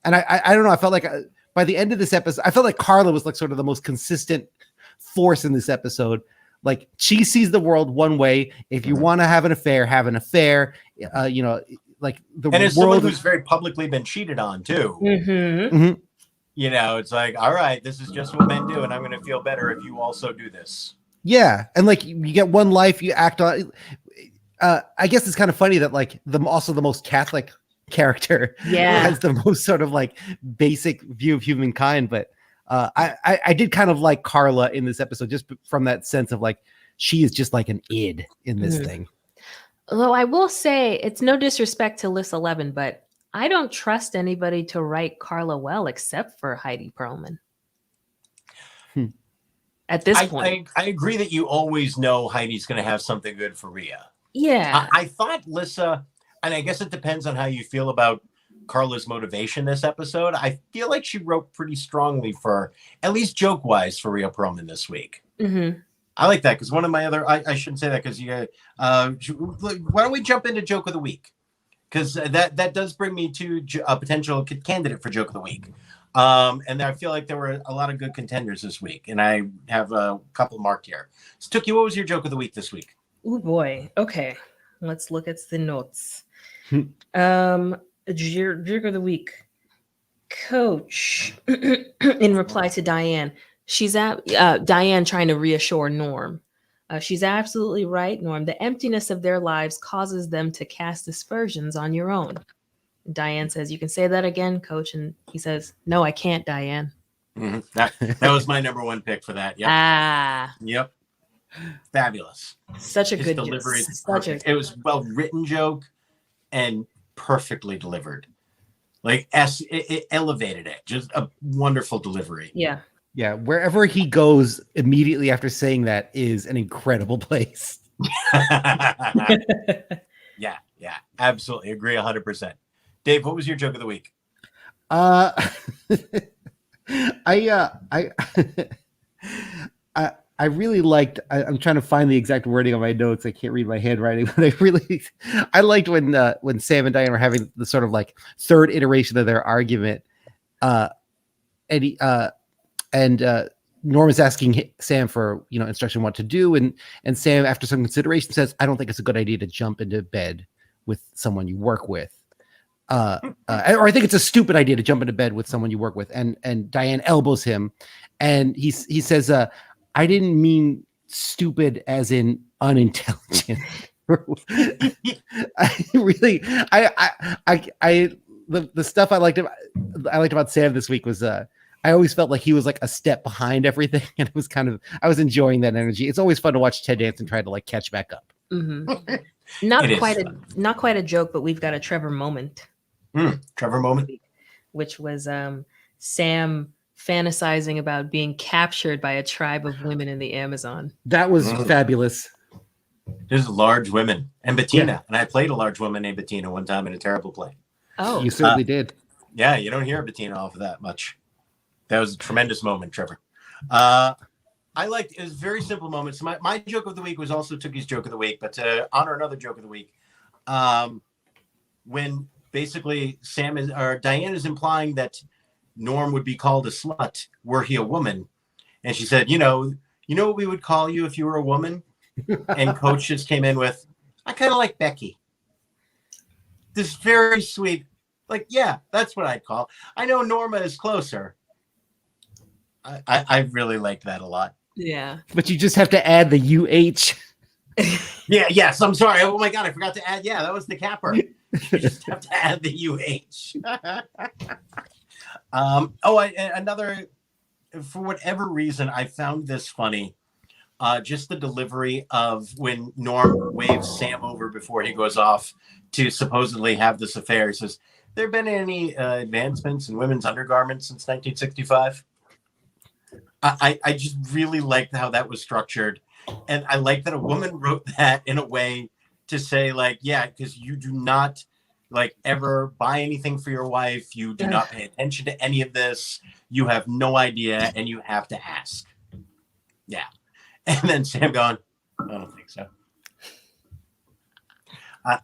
Speaker 2: I don't know. I felt like by the end of this episode, I felt like Carla was like sort of the most consistent force in this episode. Like, she sees the world one way. If you want to have an affair, have an affair. Like the
Speaker 1: and as
Speaker 2: world
Speaker 1: someone who's very publicly been cheated on too. It's like, all right, this is just what men do, and I'm going to feel better if you also do this.
Speaker 2: Yeah, and like, you get one life, you act on. I guess it's kind of funny that like the most Catholic character has the most sort of like basic view of humankind, but. I did kind of like Carla in this episode, just from that sense of like, she is just like an id in this thing.
Speaker 3: Although I will say, it's no disrespect to List 11, but I don't trust anybody to write Carla well except for Heidi Perlman. At this point.
Speaker 1: I agree that you always know Heidi's going to have something good for Rhea.
Speaker 3: Yeah.
Speaker 1: I thought Lissa, and I guess it depends on how you feel about Carla's motivation this episode. I feel like she wrote pretty strongly for, at least joke wise, for Rhea Perlman this week. I like that because one of my other, I shouldn't say that because why don't we jump into joke of the week? Because that does bring me to a potential candidate for joke of the week. And I feel like there were a lot of good contenders this week, and I have a couple marked here. So, Tookie, what was your joke of the week this week?
Speaker 3: Oh boy. Okay, let's look at the notes. Jerk of the week, Coach. In reply to Diane, she's at Diane trying to reassure Norm. She's absolutely right, Norm. The emptiness of their lives causes them to cast aspersions on your own. Diane says, "You can say that again, Coach." And he says, "No, I can't, Diane."
Speaker 1: That was my number one pick for that. Yep. Yep. Fabulous.
Speaker 3: Such a
Speaker 1: His
Speaker 3: good
Speaker 1: delivery.
Speaker 3: joke.
Speaker 1: It was well written joke and perfectly delivered. Like, it elevated it. Just a wonderful delivery.
Speaker 3: Yeah.
Speaker 2: Yeah. Wherever he goes immediately after saying that is an incredible place.
Speaker 1: Yeah. Absolutely. Agree 100%. Dave, what was your joke of the week?
Speaker 2: I really liked. I'm trying to find the exact wording on my notes. I can't read my handwriting, but I liked when Sam and Diane were having the sort of like third iteration of their argument, and Norm is asking Sam for instruction what to do, and Sam, after some consideration, says, "I don't think it's a good idea to jump into bed with someone you work with." Or I think it's a stupid idea to jump into bed with someone you work with, and Diane elbows him, and he says, "I didn't mean stupid as in unintelligent." The stuff I liked about Sam this week was I always felt like he was like a step behind everything, and it was I was enjoying that energy. It's always fun to watch Ted Danson try to like catch back up.
Speaker 3: Not quite a joke, but we've got a Trevor moment.
Speaker 1: Trevor moment,
Speaker 3: which was Sam fantasizing about being captured by a tribe of women in the Amazon.
Speaker 2: That was fabulous.
Speaker 1: There's large women and Bettina, and I played a large woman named Bettina one time in a terrible play.
Speaker 3: Oh,
Speaker 2: you certainly did.
Speaker 1: Yeah, you don't hear Bettina off of that much. That was a tremendous moment, Trevor. It was a very simple moment. So my joke of the week was also Tookie's joke of the week, but to honor another joke of the week, when basically Diane is implying that Norm would be called a slut were he a woman, and she said, you know what we would call you if you were a woman, and Coach just came in with, I kind of like Becky. This very sweet, like, yeah, that's what I'd call. I know Norma is closer. I really liked that a lot.
Speaker 3: Yeah.
Speaker 2: But you just have to add the UH.
Speaker 1: Yeah, yes, I'm sorry. Oh my God, I forgot to add. Yeah, that was the capper. You just have to add the UH. Another, for whatever reason, I found this funny. Just the delivery of when Norm waves Sam over before he goes off to supposedly have this affair. He says, there been any advancements in women's undergarments since 1965? I just really liked how that was structured. And I like that a woman wrote that in a way to say, like, yeah, because you do not like ever buy anything for your wife. You do not pay attention to any of this. You have no idea, and you have to ask. Yeah. And then Sam going, I don't think so.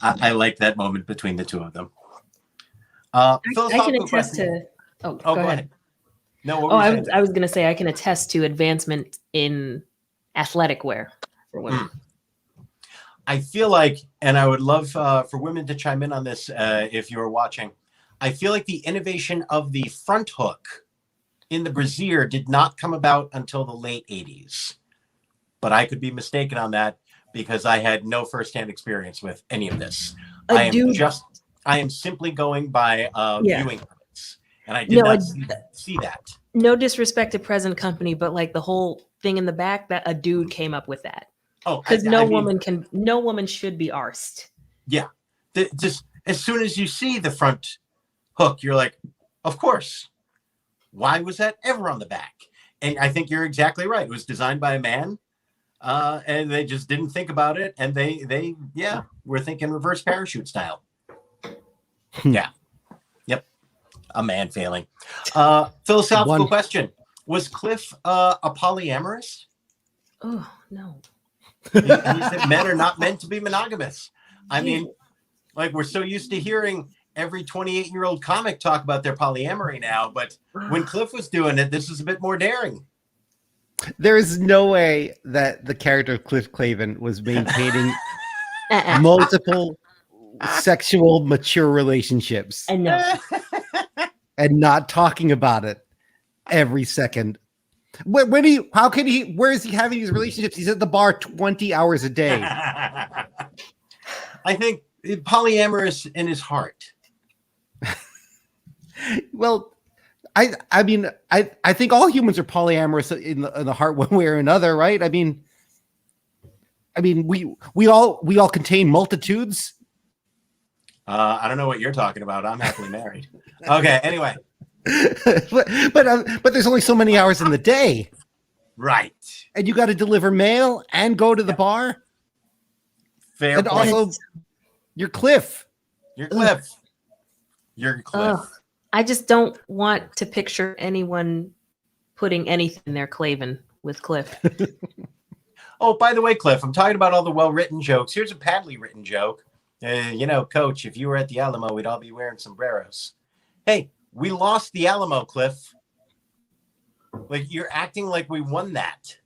Speaker 1: I like that moment between the two of them.
Speaker 3: I can attest to. Oh, go ahead.
Speaker 1: No. What
Speaker 3: I was going to say I can attest to advancement in athletic wear for women.
Speaker 1: I feel like, and I would love for women to chime in on this if you were watching. I feel like the innovation of the front hook in the brassiere did not come about until the late 80s. But I could be mistaken on that because I had no firsthand experience with any of this. I am simply going by viewing habits, and I did not see that.
Speaker 3: No disrespect to present company, but like the whole thing in the back, that a dude came up with that.
Speaker 1: Oh,
Speaker 3: because no woman should be arsed.
Speaker 1: Yeah, just as soon as you see the front hook, you're like, of course. Why was that ever on the back? And I think you're exactly right. It was designed by a man. And they just didn't think about it, and they were thinking reverse parachute style. Yeah, yep, a man failing. Philosophical question: was Cliff a polyamorous?
Speaker 3: Oh no.
Speaker 1: He said men are not meant to be monogamous. I mean, like we're so used to hearing every 28-year-old comic talk about their polyamory now, but when Cliff was doing it, this is a bit more daring.
Speaker 2: There is no way that the character of Cliff Clavin was maintaining multiple sexual mature relationships.
Speaker 3: I know.
Speaker 2: And not talking about it every second. Where is he having these relationships? He's at the bar 20 hours a day.
Speaker 1: I think polyamorous in his heart.
Speaker 2: Well, I mean, I think all humans are polyamorous in the heart one way or another, right? I mean, we all contain multitudes.
Speaker 1: I don't know what you're talking about. I'm happily married. Okay, anyway.
Speaker 2: but there's only so many hours in the day.
Speaker 1: Right.
Speaker 2: And you got to deliver mail and go to the bar.
Speaker 1: Fair
Speaker 2: and
Speaker 1: point.
Speaker 2: Also, you're Cliff.
Speaker 1: You're Cliff. You're Cliff.
Speaker 3: I just don't want to picture anyone putting anything in their Clavin with Cliff.
Speaker 1: Oh, by the way, Cliff, I'm talking about all the well-written jokes. Here's a badly written joke. Coach, if you were at the Alamo, we'd all be wearing sombreros. Hey, we lost the Alamo, Cliff. Like, you're acting like we won that.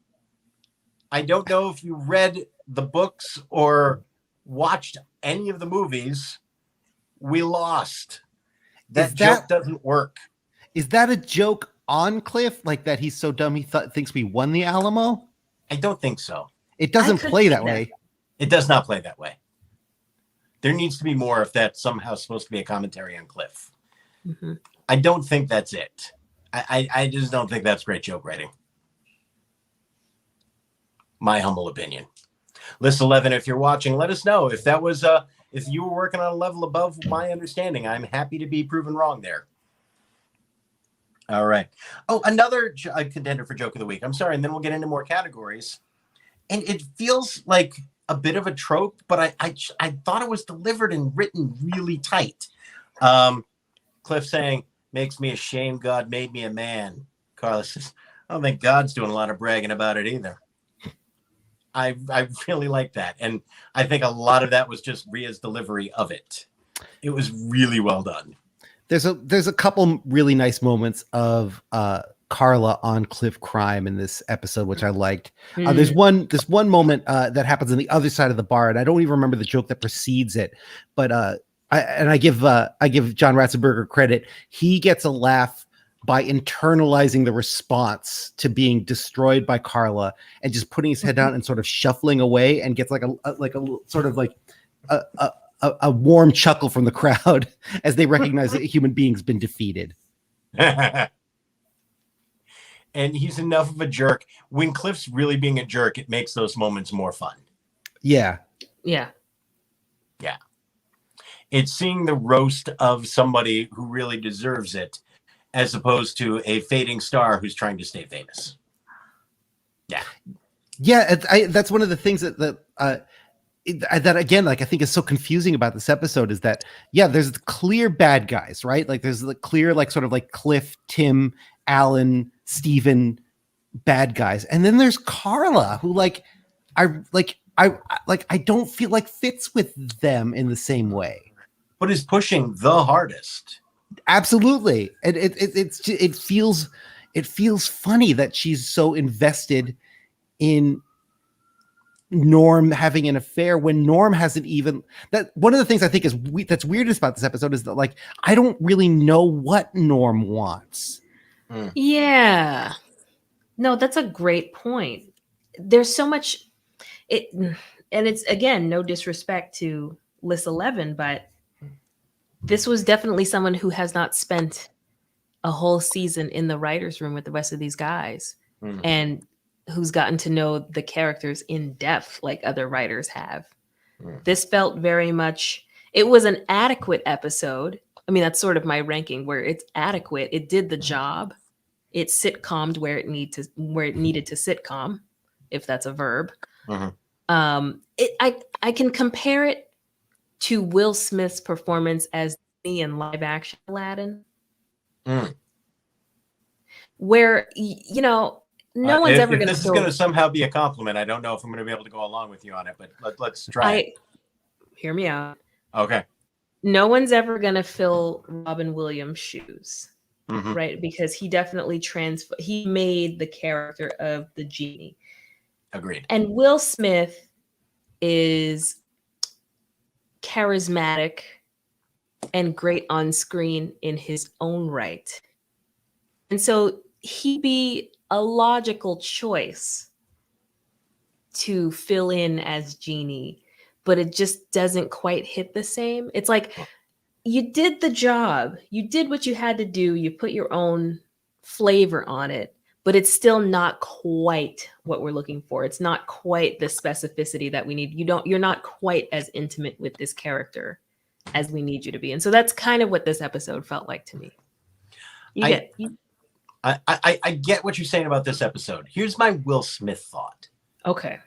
Speaker 1: I don't know if you read the books or watched any of the movies. We lost. That joke doesn't work.
Speaker 2: Is that a joke on Cliff? Like that he's so dumb he thinks we won the Alamo?
Speaker 1: I don't think so.
Speaker 2: It doesn't play that way.
Speaker 1: It does not play that way. There needs to be more if that's somehow supposed to be a commentary on Cliff.
Speaker 3: Mm-hmm.
Speaker 1: I don't think that's it. I just don't think that's great joke writing. My humble opinion. List 11, if you're watching, let us know if that was if you were working on a level above my understanding. I'm happy to be proven wrong there. All right. Oh, another contender for joke of the week. I'm sorry, and then we'll get into more categories. And it feels like a bit of a trope, but I thought it was delivered and written really tight. Cliff saying, makes me ashamed God made me a man. Carlos says, I don't think God's doing a lot of bragging about it either. I really like that. And I think a lot of that was just Rhea's delivery of it. It was really well done.
Speaker 2: There's a couple really nice moments of Carla on Cliff crime in this episode, which I liked.
Speaker 3: Mm.
Speaker 2: There's one moment that happens on the other side of the bar, and I don't even remember the joke that precedes it. But I give John Ratzenberger credit. He gets a laugh by internalizing the response to being destroyed by Carla and just putting his head down and sort of shuffling away, and gets like a sort of like a warm chuckle from the crowd as they recognize that a human being's been defeated.
Speaker 1: And he's enough of a jerk. When Cliff's really being a jerk, it makes those moments more fun.
Speaker 2: Yeah.
Speaker 3: Yeah.
Speaker 1: Yeah. It's seeing the roast of somebody who really deserves it, as opposed to a fading star who's trying to stay famous. Yeah.
Speaker 2: Yeah. That's one of the things that again, like, I think is so confusing about this episode is that, yeah, there's clear bad guys, right? Like there's the clear, like, sort of like Cliff, Tim, Alan, Steven bad guys. And then there's Carla, who I don't feel like fits with them in the same way.
Speaker 1: But is pushing the hardest.
Speaker 2: Absolutely. And it feels funny that she's so invested in Norm having an affair when Norm hasn't even. That one of the things I think is that's weirdest about this episode is that, like, I don't really know what Norm wants.
Speaker 3: Yeah. No, that's a great point. There's so much and it's, again, no disrespect to List 11, but this was definitely someone who has not spent a whole season in the writer's room with the rest of these guys and who's gotten to know the characters in depth like other writers have. This felt very much, it was an adequate episode. I mean, that's sort of my ranking, where it's adequate. It did the job. It sitcommed where it needed to sitcom, if that's a verb. I can compare it to Will Smith's performance as Disney in live action Aladdin, where no one's ever going to.
Speaker 1: This is going to somehow be a compliment. I don't know if I'm going to be able to go along with you on it, but let's try it.
Speaker 3: Hear me out.
Speaker 1: Okay.
Speaker 3: No one's ever going to fill Robin Williams' shoes, right? Because he definitely he made the character of the genie.
Speaker 1: Agreed.
Speaker 3: And Will Smith is charismatic and great on screen in his own right. And so he'd be a logical choice to fill in as Genie, but it just doesn't quite hit the same. It's like, you did the job. You did what you had to do. You put your own flavor on it, but it's still not quite what we're looking for. It's not quite the specificity that we need. You're not quite as intimate with this character as we need you to be. And so that's kind of what this episode felt like to me.
Speaker 1: I get what you're saying about this episode. Here's my Will Smith thought.
Speaker 3: Okay.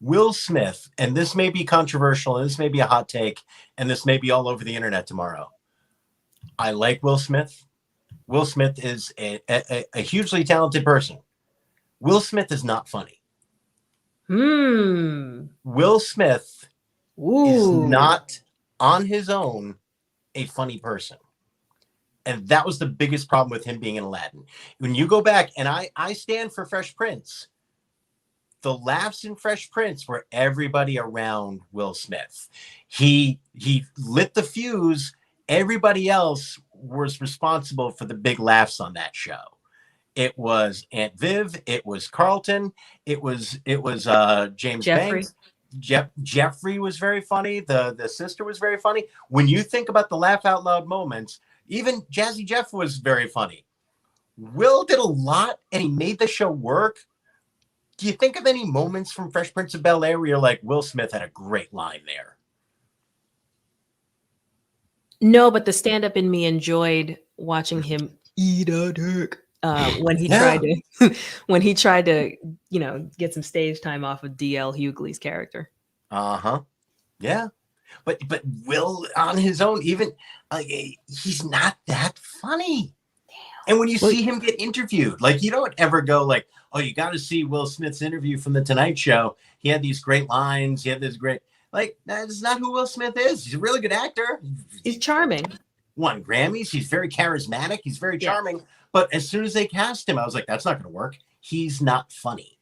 Speaker 1: Will Smith, and this may be controversial, and this may be a hot take, and this may be all over the internet tomorrow. I like Will Smith. Will Smith is a hugely talented person. Will Smith is not funny. Will Smith is not on his own a funny person. And that was the biggest problem with him being in Aladdin. When you go back, and I stand for Fresh Prince, the laughs in Fresh Prince were everybody around Will Smith. He lit the fuse. Everybody else was responsible for the big laughs on that show. It was Aunt Viv. It was Carlton. It was James
Speaker 3: Jeffrey.
Speaker 1: Banks. Jeffrey was very funny. The sister was very funny. When you think about the laugh out loud moments, even Jazzy Jeff was very funny. Will did a lot, and he made the show work. Do you think of any moments from Fresh Prince of Bel-Air where you're like, Will Smith had a great line there?
Speaker 3: No, but the stand-up in me enjoyed watching him eat a dick when he tried to get some stage time off of D.L. Hughley's character.
Speaker 1: Yeah. But Will on his own, even he's not that funny. Damn. And when you see him get interviewed, like, you don't ever go like, oh, you got to see Will Smith's interview from The Tonight Show. He had these great lines. He had this great, like, that's not who Will Smith is. He's a really good actor.
Speaker 3: He's charming.
Speaker 1: won Grammys. He's very charismatic. He's very charming. But as soon as they cast him, I was like, that's not going to work. He's not funny.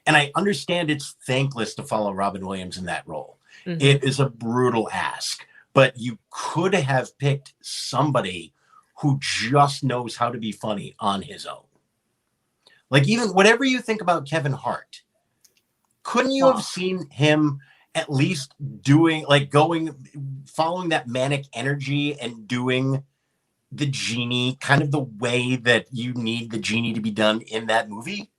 Speaker 1: And I understand it's thankless to follow Robin Williams in that role. Mm-hmm. It is a brutal ask. But you could have picked somebody who just knows how to be funny on his own. Like, even whatever you think about Kevin Hart, couldn't you have seen him at least following that manic energy and doing the genie kind of the way that you need the genie to be done in that movie?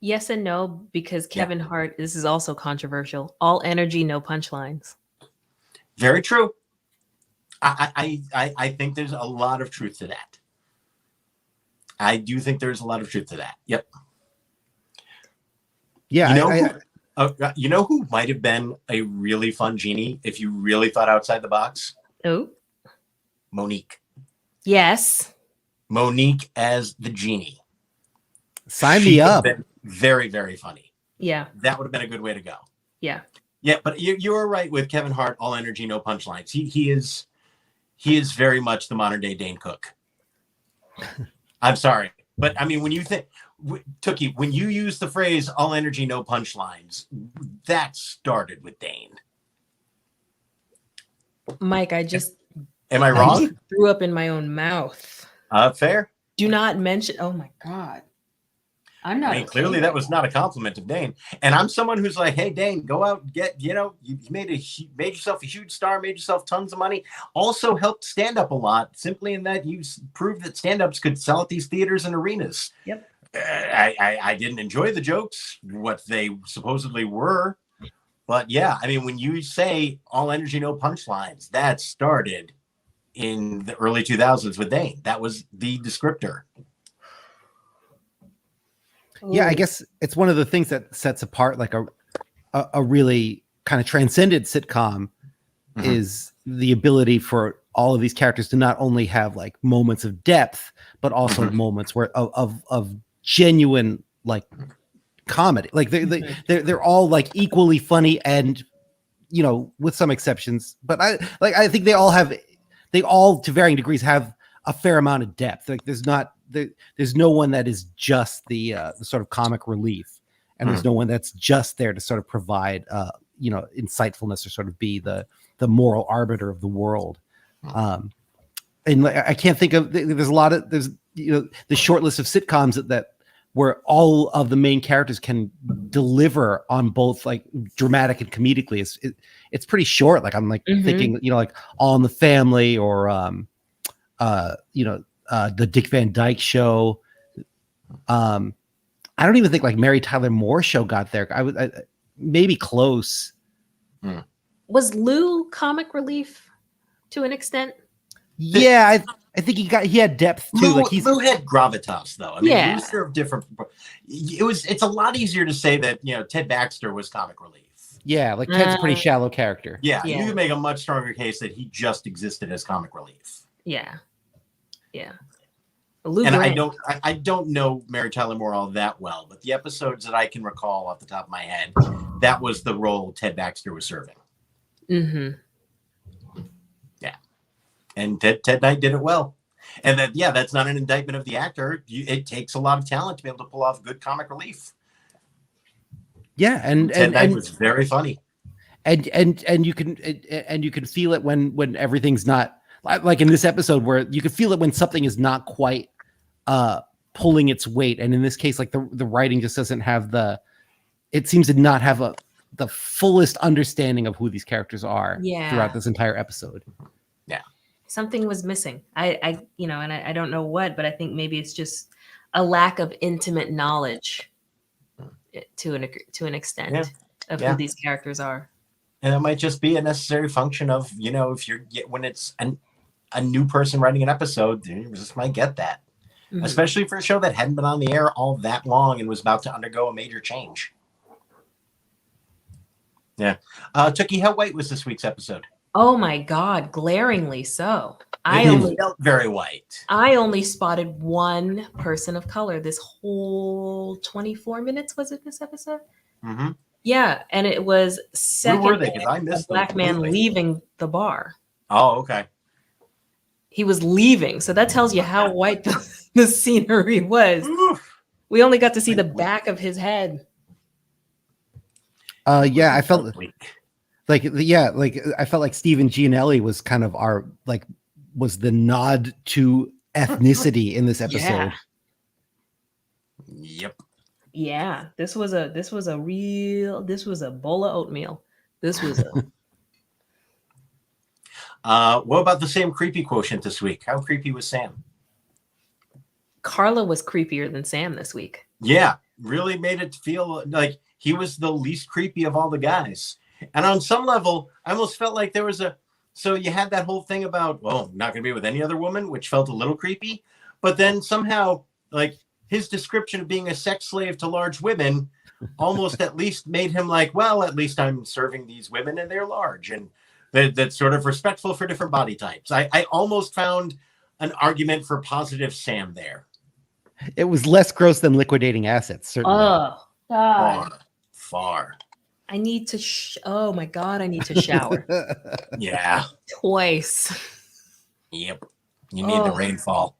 Speaker 3: Yes and no, because Kevin Hart, this is also controversial. All energy, no punchlines.
Speaker 1: Very true. I think there's a lot of truth to that. I do think there's a lot of truth to that. Yep.
Speaker 2: Yeah.
Speaker 1: You know who might have been a really fun genie if you really thought outside the box?
Speaker 3: Oh.
Speaker 1: Monique.
Speaker 3: Yes.
Speaker 1: Monique as the genie.
Speaker 2: Sign me up.
Speaker 1: Very, very funny.
Speaker 3: Yeah.
Speaker 1: That would have been a good way to go.
Speaker 3: Yeah.
Speaker 1: Yeah, but you're right with Kevin Hart, all energy, no punchlines. He is very much the modern day Dane Cook. I'm sorry. But I mean, when you think, Tookie, when you use the phrase all energy, no punchlines, that started with Dane.
Speaker 3: Mike,
Speaker 1: am I wrong?
Speaker 3: I threw up in my own mouth.
Speaker 1: Fair.
Speaker 3: Do not mention, oh my God. I'm not.
Speaker 1: Clearly that was not a compliment of Dane. And I'm someone who's like, hey, Dane, go out and get, you made yourself a huge star, made yourself tons of money, also helped stand up a lot, simply in that you proved that stand-ups could sell at these theaters and arenas.
Speaker 3: Yep.
Speaker 1: I didn't enjoy the jokes, what they supposedly were. But yeah, I mean, when you say all energy, no punchlines, that started in the early 2000s with Dane. That was the descriptor.
Speaker 2: Yeah, I guess it's one of the things that sets apart like a really kind of transcendent sitcom is the ability for all of these characters to not only have like moments of depth, but also moments where of genuine like comedy. Like they're all like equally funny and with some exceptions, but I think they all to varying degrees have a fair amount of depth. Like there's no one that is just the sort of comic relief, and there's no one that's just there to sort of provide insightfulness or sort of be the moral arbiter of the world. And I can't think of there's the short list of sitcoms that where all of the main characters can deliver on both like dramatic and comedically. It's pretty short. Like I'm like thinking like All in the Family or the Dick Van Dyke Show. I don't even think like Mary Tyler Moore Show got there. I maybe close.
Speaker 3: Was Lou comic relief to an extent?
Speaker 2: Yeah, I think he had depth too.
Speaker 1: Lou had gravitas though. I mean, Lou served different. It's a lot easier to say that Ted Baxter was comic relief.
Speaker 2: Yeah, like Ted's a pretty shallow character.
Speaker 1: Yeah, you can make a much stronger case that he just existed as comic relief.
Speaker 3: Yeah.
Speaker 1: And I don't know Mary Tyler Moore all that well, but the episodes that I can recall off the top of my head, that was the role Ted Baxter was serving. Yeah, and Ted Knight did it well, and that's not an indictment of the actor. It takes a lot of talent to be able to pull off good comic relief.
Speaker 2: Yeah, and
Speaker 1: Ted Knight was very funny,
Speaker 2: and you can feel it when everything's not like in this episode where you can feel it when something is not quite pulling its weight, and in this case, like the writing just doesn't have it seems to not have the fullest understanding of who these characters are throughout this entire episode.
Speaker 1: Yeah,
Speaker 3: something was missing. I don't know what, but I think maybe it's just a lack of intimate knowledge to an extent of who these characters are.
Speaker 1: And it might just be a necessary function of if when it's a new person writing an episode, you just might get that. Especially for a show that hadn't been on the air all that long and was about to undergo a major change. Yeah. Tookie, how white was this week's episode?
Speaker 3: Oh my God, glaringly so.
Speaker 1: It felt very white.
Speaker 3: I only spotted one person of color this whole 24 minutes. Was it this episode? Yeah, and it was second.
Speaker 1: Who were they? Because I missed
Speaker 3: a black man leaving the bar.
Speaker 1: Oh, okay.
Speaker 3: he was leaving. So that tells you how white the scenery was.
Speaker 1: Oof.
Speaker 3: We only got to see the back of his head.
Speaker 2: Yeah, I felt
Speaker 1: Bleak.
Speaker 2: like I felt like Stephen Gianelli was kind of was the nod to ethnicity in this episode.
Speaker 1: Yep.
Speaker 3: Yeah, this was a bowl of oatmeal. This was
Speaker 1: What about the Sam creepy quotient this week? How creepy was Sam?
Speaker 3: Carla was creepier than Sam this week.
Speaker 1: Yeah, really made it feel like he was the least creepy of all the guys. And on some level, I almost felt like there was so you had that whole thing about, well, not going to be with any other woman, which felt a little creepy. But then somehow, like, his description of being a sex slave to large women almost at least made him like, well, at least I'm serving these women and they're large. And that's sort of respectful for different body types. I almost found an argument for positive Sam there.
Speaker 2: It was less gross than liquidating assets, certainly.
Speaker 3: Oh, God.
Speaker 1: Far.
Speaker 3: I need to, oh my God, I need to shower.
Speaker 1: Yeah.
Speaker 3: Twice.
Speaker 1: Yep. You need the rainfall.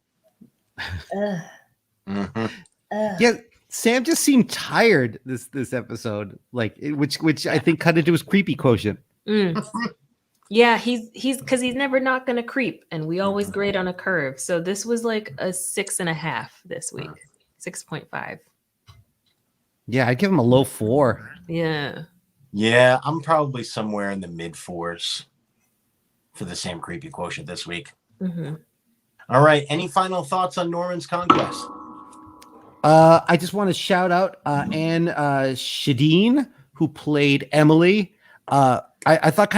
Speaker 2: Yeah, Sam just seemed tired this episode, like which I think cut into his creepy quotient.
Speaker 3: Yeah, he's because he's never not gonna creep, and we always grade on a curve. So this was like a 6.5 this week, 6.5.
Speaker 2: Yeah, I'd give him a low 4.
Speaker 3: Yeah,
Speaker 1: I'm probably somewhere in the mid 4s for the Sam creepy quotient this week. All right, any final thoughts on Norman's Conquest?
Speaker 2: I just want to shout out Anne Shadeen, who played Emily. I thought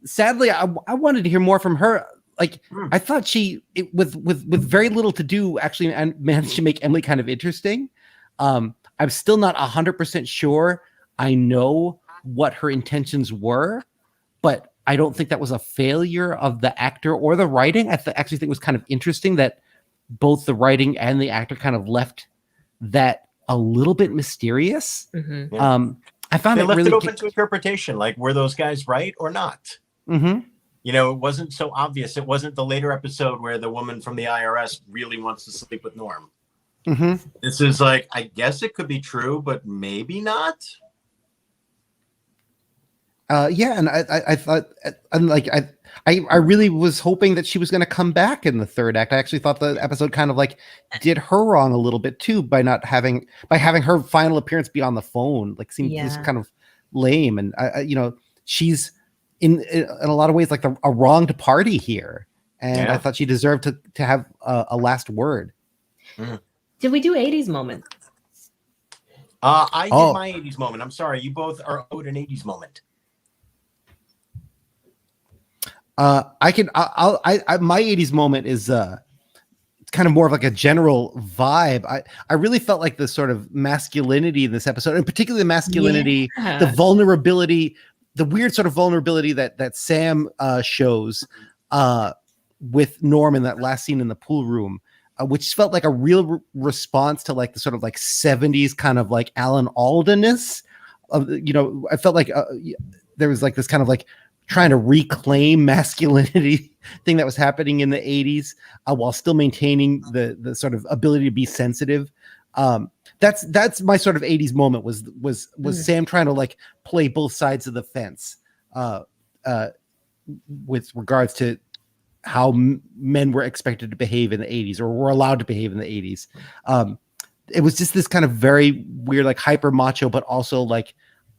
Speaker 2: sadly, I wanted to hear more from her. Like, I thought with very little to do, actually, and managed to make Emily kind of interesting. I'm still not 100% sure I know what her intentions were, but I don't think that was a failure of the actor or the writing. I actually think it was kind of interesting that both the writing and the actor kind of left that a little bit mysterious. I found
Speaker 1: they
Speaker 2: it
Speaker 1: left
Speaker 2: really
Speaker 1: it open to interpretation. Like, were those guys right or not? You know, it wasn't so obvious. It wasn't the later episode where the woman from the IRS really wants to sleep with Norm. This is like, I guess it could be true, but maybe not.
Speaker 2: Yeah, and I thought, and like I really was hoping that she was going to come back in the third act. I actually thought the episode kind of like did her wrong a little bit too by having her final appearance be on the phone. Like, seemed just kind of lame, and she's in a lot of ways like a wronged party here, and I thought she deserved to have a last word.
Speaker 3: Did we do 80s moment?
Speaker 1: I did my 80s moment. I'm sorry, you both are owed an 80s moment.
Speaker 2: My 80s moment is kind of more of like a general vibe. I really felt like the sort of masculinity in this episode, and particularly the masculinity, the vulnerability, the weird sort of vulnerability that Sam shows with Norm in that last scene in the pool room, which felt like a real response to like the sort of like 70s kind of like Alan Alda-ness of, I felt like there was like this kind of like trying to reclaim masculinity thing that was happening in the 80s while still maintaining the sort of ability to be sensitive. That's my sort of 80s moment was Sam trying to like play both sides of the fence with regards to how men were expected to behave in the 80s or were allowed to behave in the 80s. It was just this kind of very weird, like hyper macho, but also like,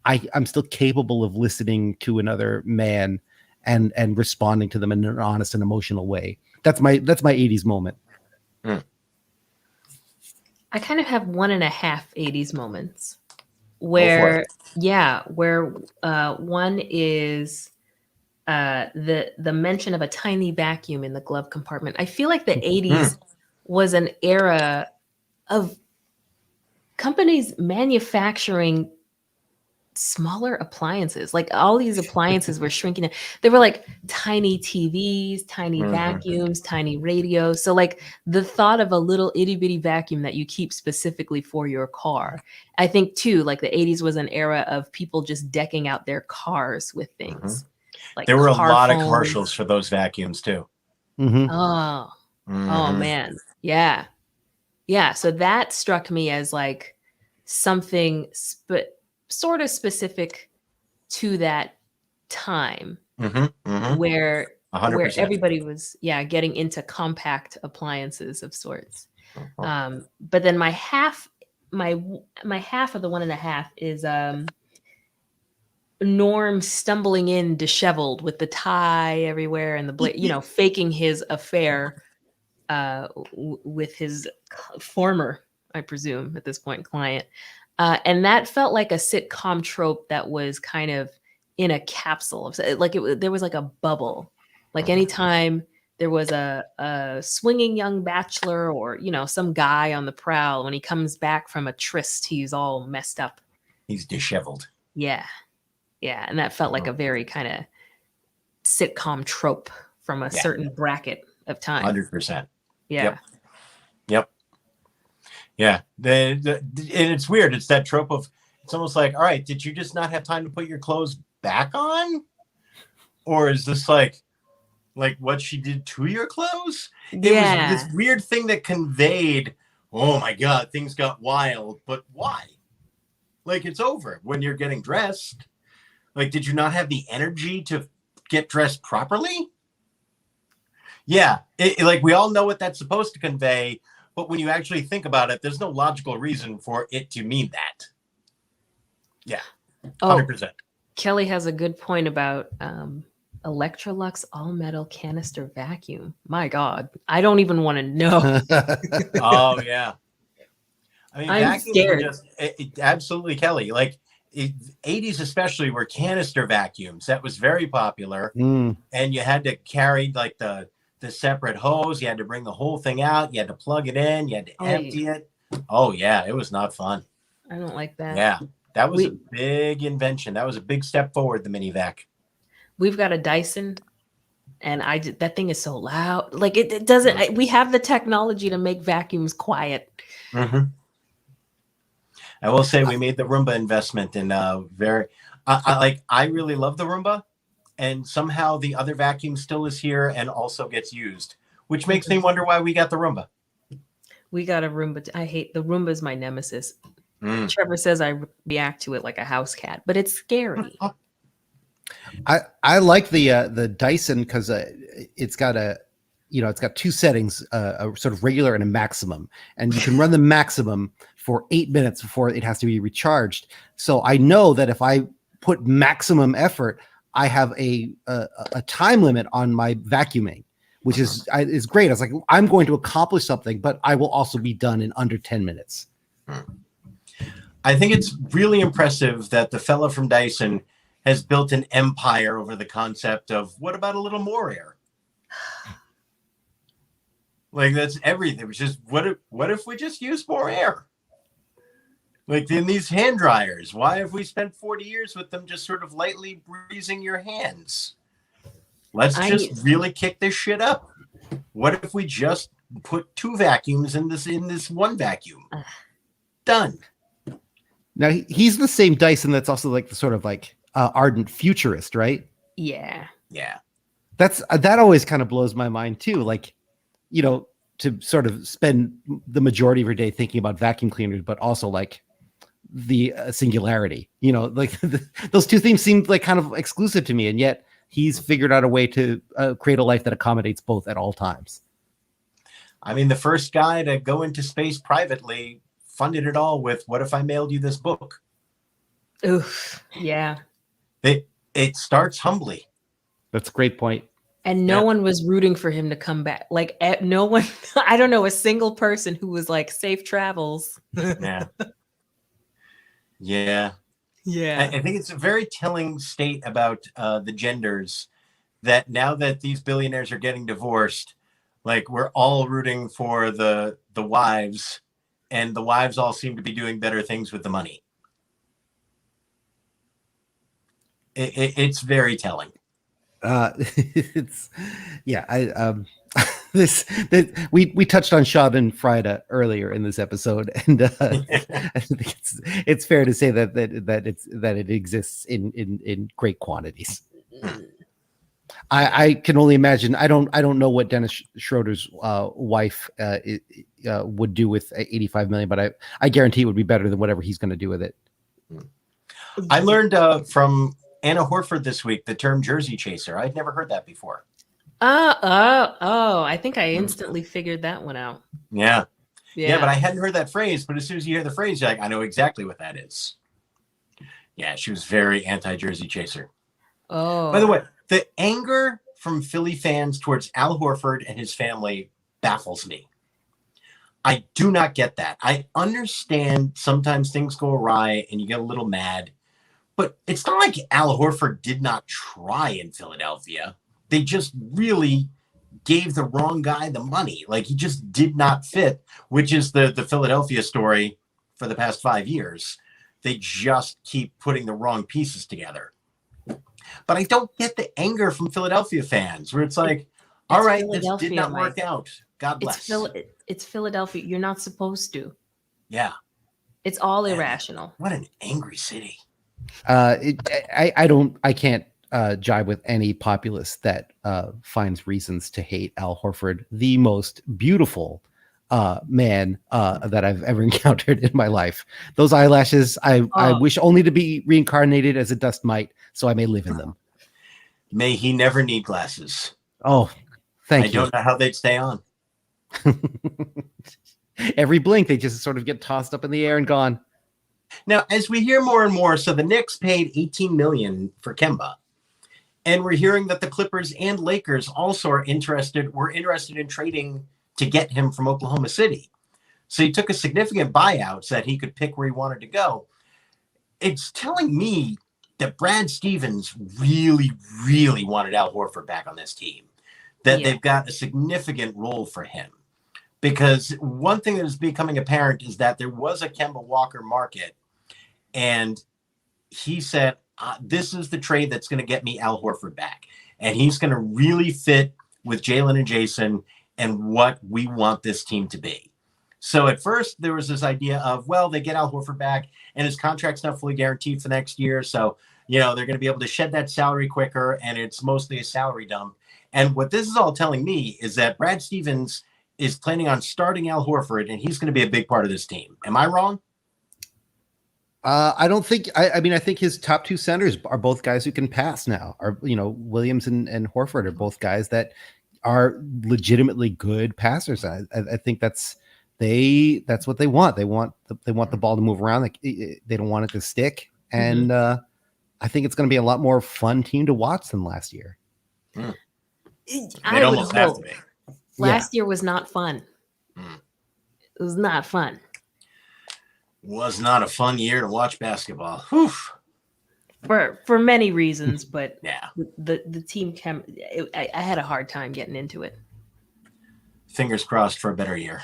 Speaker 2: I'm still capable of listening to another man and responding to them in an honest and emotional way. That's my 80s moment.
Speaker 3: I kind of have 1.5 80s moments where one is the mention of a tiny vacuum in the glove compartment. I feel like the 80s was an era of companies manufacturing smaller appliances. Like, all these appliances were shrinking. They were like tiny TVs, tiny vacuums, tiny radios. So like the thought of a little itty bitty vacuum that you keep specifically for your car. I think too, like the 80s was an era of people just decking out their cars with things. Like,
Speaker 1: there were a lot of commercials for those vacuums too.
Speaker 2: Mhm.
Speaker 3: Oh, oh
Speaker 1: Mhm.
Speaker 3: man. Yeah. Yeah. So that struck me as like something sort of specific to that time
Speaker 1: Mhm. Mhm.
Speaker 3: where
Speaker 1: 100%.
Speaker 3: everybody was getting into compact appliances of sorts.
Speaker 1: Mhm.
Speaker 3: But then my my half of the 1.5 is Norm stumbling in disheveled with the tie everywhere and faking his affair with his former, I presume, at this point, client. And that felt like a sitcom trope that was kind of in a capsule. There was like a bubble. Like anytime there was a swinging young bachelor or, some guy on the prowl, when he comes back from a tryst, he's all messed up.
Speaker 1: He's disheveled.
Speaker 3: Yeah. Yeah. And that felt like a very kind of sitcom trope from a certain bracket of time.
Speaker 1: 100%.
Speaker 3: Yeah.
Speaker 1: Yep. Yeah. And it's weird. It's that trope of, it's almost like, all right, did you just not have time to put your clothes back on? Or is this like what she did to your clothes? It was this weird thing that conveyed, oh my God, things got wild. But why? Like, it's over when you're getting dressed. Like, did you not have the energy to get dressed properly? Yeah. Like, we all know what that's supposed to convey. But when you actually think about it, there's no logical reason for it to mean that. Yeah. 100%.
Speaker 3: Kelly has a good point about Electrolux all-metal canister vacuum. My God, I don't even want to know.
Speaker 1: Oh, yeah. I mean,
Speaker 3: I'm
Speaker 1: vacuums
Speaker 3: scared.
Speaker 1: were just absolutely, Kelly. Like, 80s especially were canister vacuums. That was very popular.
Speaker 2: Mm.
Speaker 1: And you had to carry like the separate hose. You had to bring the whole thing out. You had to plug it in. You had to empty it. Oh, yeah. It was not fun.
Speaker 3: I don't like that.
Speaker 1: Yeah. That was a big invention. That was a big step forward, the mini vac.
Speaker 3: We've got a Dyson, and that thing is so loud. Like it doesn't. We have the technology to make vacuums quiet.
Speaker 1: Mm-hmm. I will say we made the Roomba investment in I really love the Roomba, and somehow the other vacuum still is here and also gets used, which makes me wonder why we got the Roomba.
Speaker 3: We got a Roomba. I hate the Roomba is my nemesis. Trevor says I react to it like a house cat, but it's scary.
Speaker 2: I like the Dyson because it's got it's got two settings, a sort of regular and a maximum, and you can run the maximum for 8 minutes before it has to be recharged. So I know that if I put maximum effort, I have a time limit on my vacuuming, which is great. I was like, I'm going to accomplish something, but I will also be done in under 10 minutes.
Speaker 1: I think it's really impressive that the fella from Dyson has built an empire over the concept of what about a little more air? Like, that's everything. It's just what if we just use more air? Like in these hand dryers, why have we spent 40 years with them just sort of lightly breezing your hands? Let's just really kick this shit up. What if we just put 2 vacuums in this one vacuum? Done.
Speaker 2: Now he's the same Dyson that's also like the sort of like ardent futurist, right?
Speaker 3: Yeah.
Speaker 1: Yeah.
Speaker 2: That always kind of blows my mind too. Like, to sort of spend the majority of your day thinking about vacuum cleaners, but also like the singularity, like those two things seem like kind of exclusive to me. And yet he's figured out a way to create a life that accommodates both at all times.
Speaker 1: I mean, the first guy to go into space privately funded it all with, what if I mailed you this book?
Speaker 3: Oof. Yeah.
Speaker 1: It starts humbly.
Speaker 2: That's a great point.
Speaker 3: And no one was rooting for him to come back. Like no one, I don't know, a single person who was like, safe travels.
Speaker 1: Yeah. Yeah.
Speaker 3: Yeah.
Speaker 1: I think it's a very telling state about the genders that now that these billionaires are getting divorced, like we're all rooting for the wives, and the wives all seem to be doing better things with the money. It's very telling.
Speaker 2: It's we touched on Schaden Freude earlier in this episode, and I think it's fair to say that it exists in great quantities. I can only imagine. I don't know what Dennis Schroeder's wife would do with 85 million, but I guarantee it would be better than whatever he's going to do with it.
Speaker 1: I learned from Anna Horford this week the term jersey chaser. I'd never heard that before.
Speaker 3: I think I instantly figured that one out.
Speaker 1: Yeah, but I hadn't heard that phrase. But as soon as you hear the phrase, you're like, I know exactly what that is. Yeah, she was very anti-jersey chaser.
Speaker 3: Oh,
Speaker 1: by the way, the anger from Philly fans towards Al Horford and his family baffles me. I do not get that. I understand sometimes things go awry and you get a little mad, but it's not like Al Horford did not try in Philadelphia. They just really gave the wrong guy the money. Like, he just did not fit, which is the Philadelphia story for the past 5 years. They just keep putting the wrong pieces together. But I don't get the anger from Philadelphia fans where it's like, all right, this did not work out. God bless.
Speaker 3: It's Philadelphia. You're not supposed to.
Speaker 1: Yeah.
Speaker 3: It's all irrational.
Speaker 1: What an angry city.
Speaker 2: I can't jibe with any populace that finds reasons to hate Al Horford, the most beautiful man that I've ever encountered in my life. Those eyelashes, I wish only to be reincarnated as a dust mite so I may live in them.
Speaker 1: May he never need glasses.
Speaker 2: Oh, thank you.
Speaker 1: I don't know how they'd stay on.
Speaker 2: Every blink, they just sort of get tossed up in the air and gone.
Speaker 1: Now, as we hear more and more, so the Knicks paid $18 million for Kemba. And we're hearing that the Clippers and Lakers also were interested in trading to get him from Oklahoma City. So he took a significant buyout so that he could pick where he wanted to go. It's telling me that Brad Stevens really, really wanted Al Horford back on this team, that they've got a significant role for him. Because one thing that is becoming apparent is that there was a Kemba Walker market, and he said, this is the trade that's going to get me Al Horford back. And he's going to really fit with Jalen and Jason and what we want this team to be. So at first there was this idea of, well, they get Al Horford back and his contract's not fully guaranteed for next year. So, they're going to be able to shed that salary quicker, and it's mostly a salary dump. And what this is all telling me is that Brad Stevens is planning on starting Al Horford, and he's going to be a big part of this team. Am I wrong?
Speaker 2: I don't think. I mean, I think his top two centers are both guys who can pass now. Williams and Horford are both guys that are legitimately good passers. I think that's what they want. They want the ball to move around. Like, they don't want it to stick. And I think it's going to be a lot more fun team to watch than last year.
Speaker 1: It almost have to be.
Speaker 3: Last year was not fun. It was not fun.
Speaker 1: Was not a fun year to watch basketball. Whew.
Speaker 3: For many reasons, but
Speaker 1: yeah,
Speaker 3: the team I had a hard time getting into it.
Speaker 1: Fingers crossed for a better year.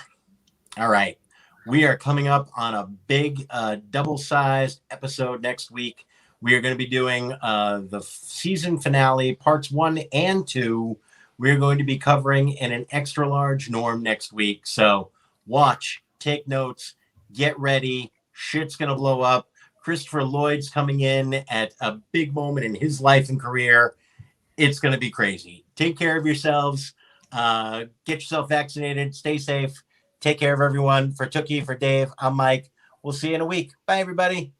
Speaker 1: All right, we are coming up on a big double-sized episode next week. We are going to be doing the season finale, parts 1 and 2. We're going to be covering in an extra large Norm next week. So watch, take notes, get ready. Shit's going to blow up. Christopher Lloyd's coming in at a big moment in his life and career. It's going to be crazy. Take care of yourselves. Get yourself vaccinated. Stay safe. Take care of everyone. For Tookie, for Dave, I'm Mike. We'll see you in a week. Bye, everybody.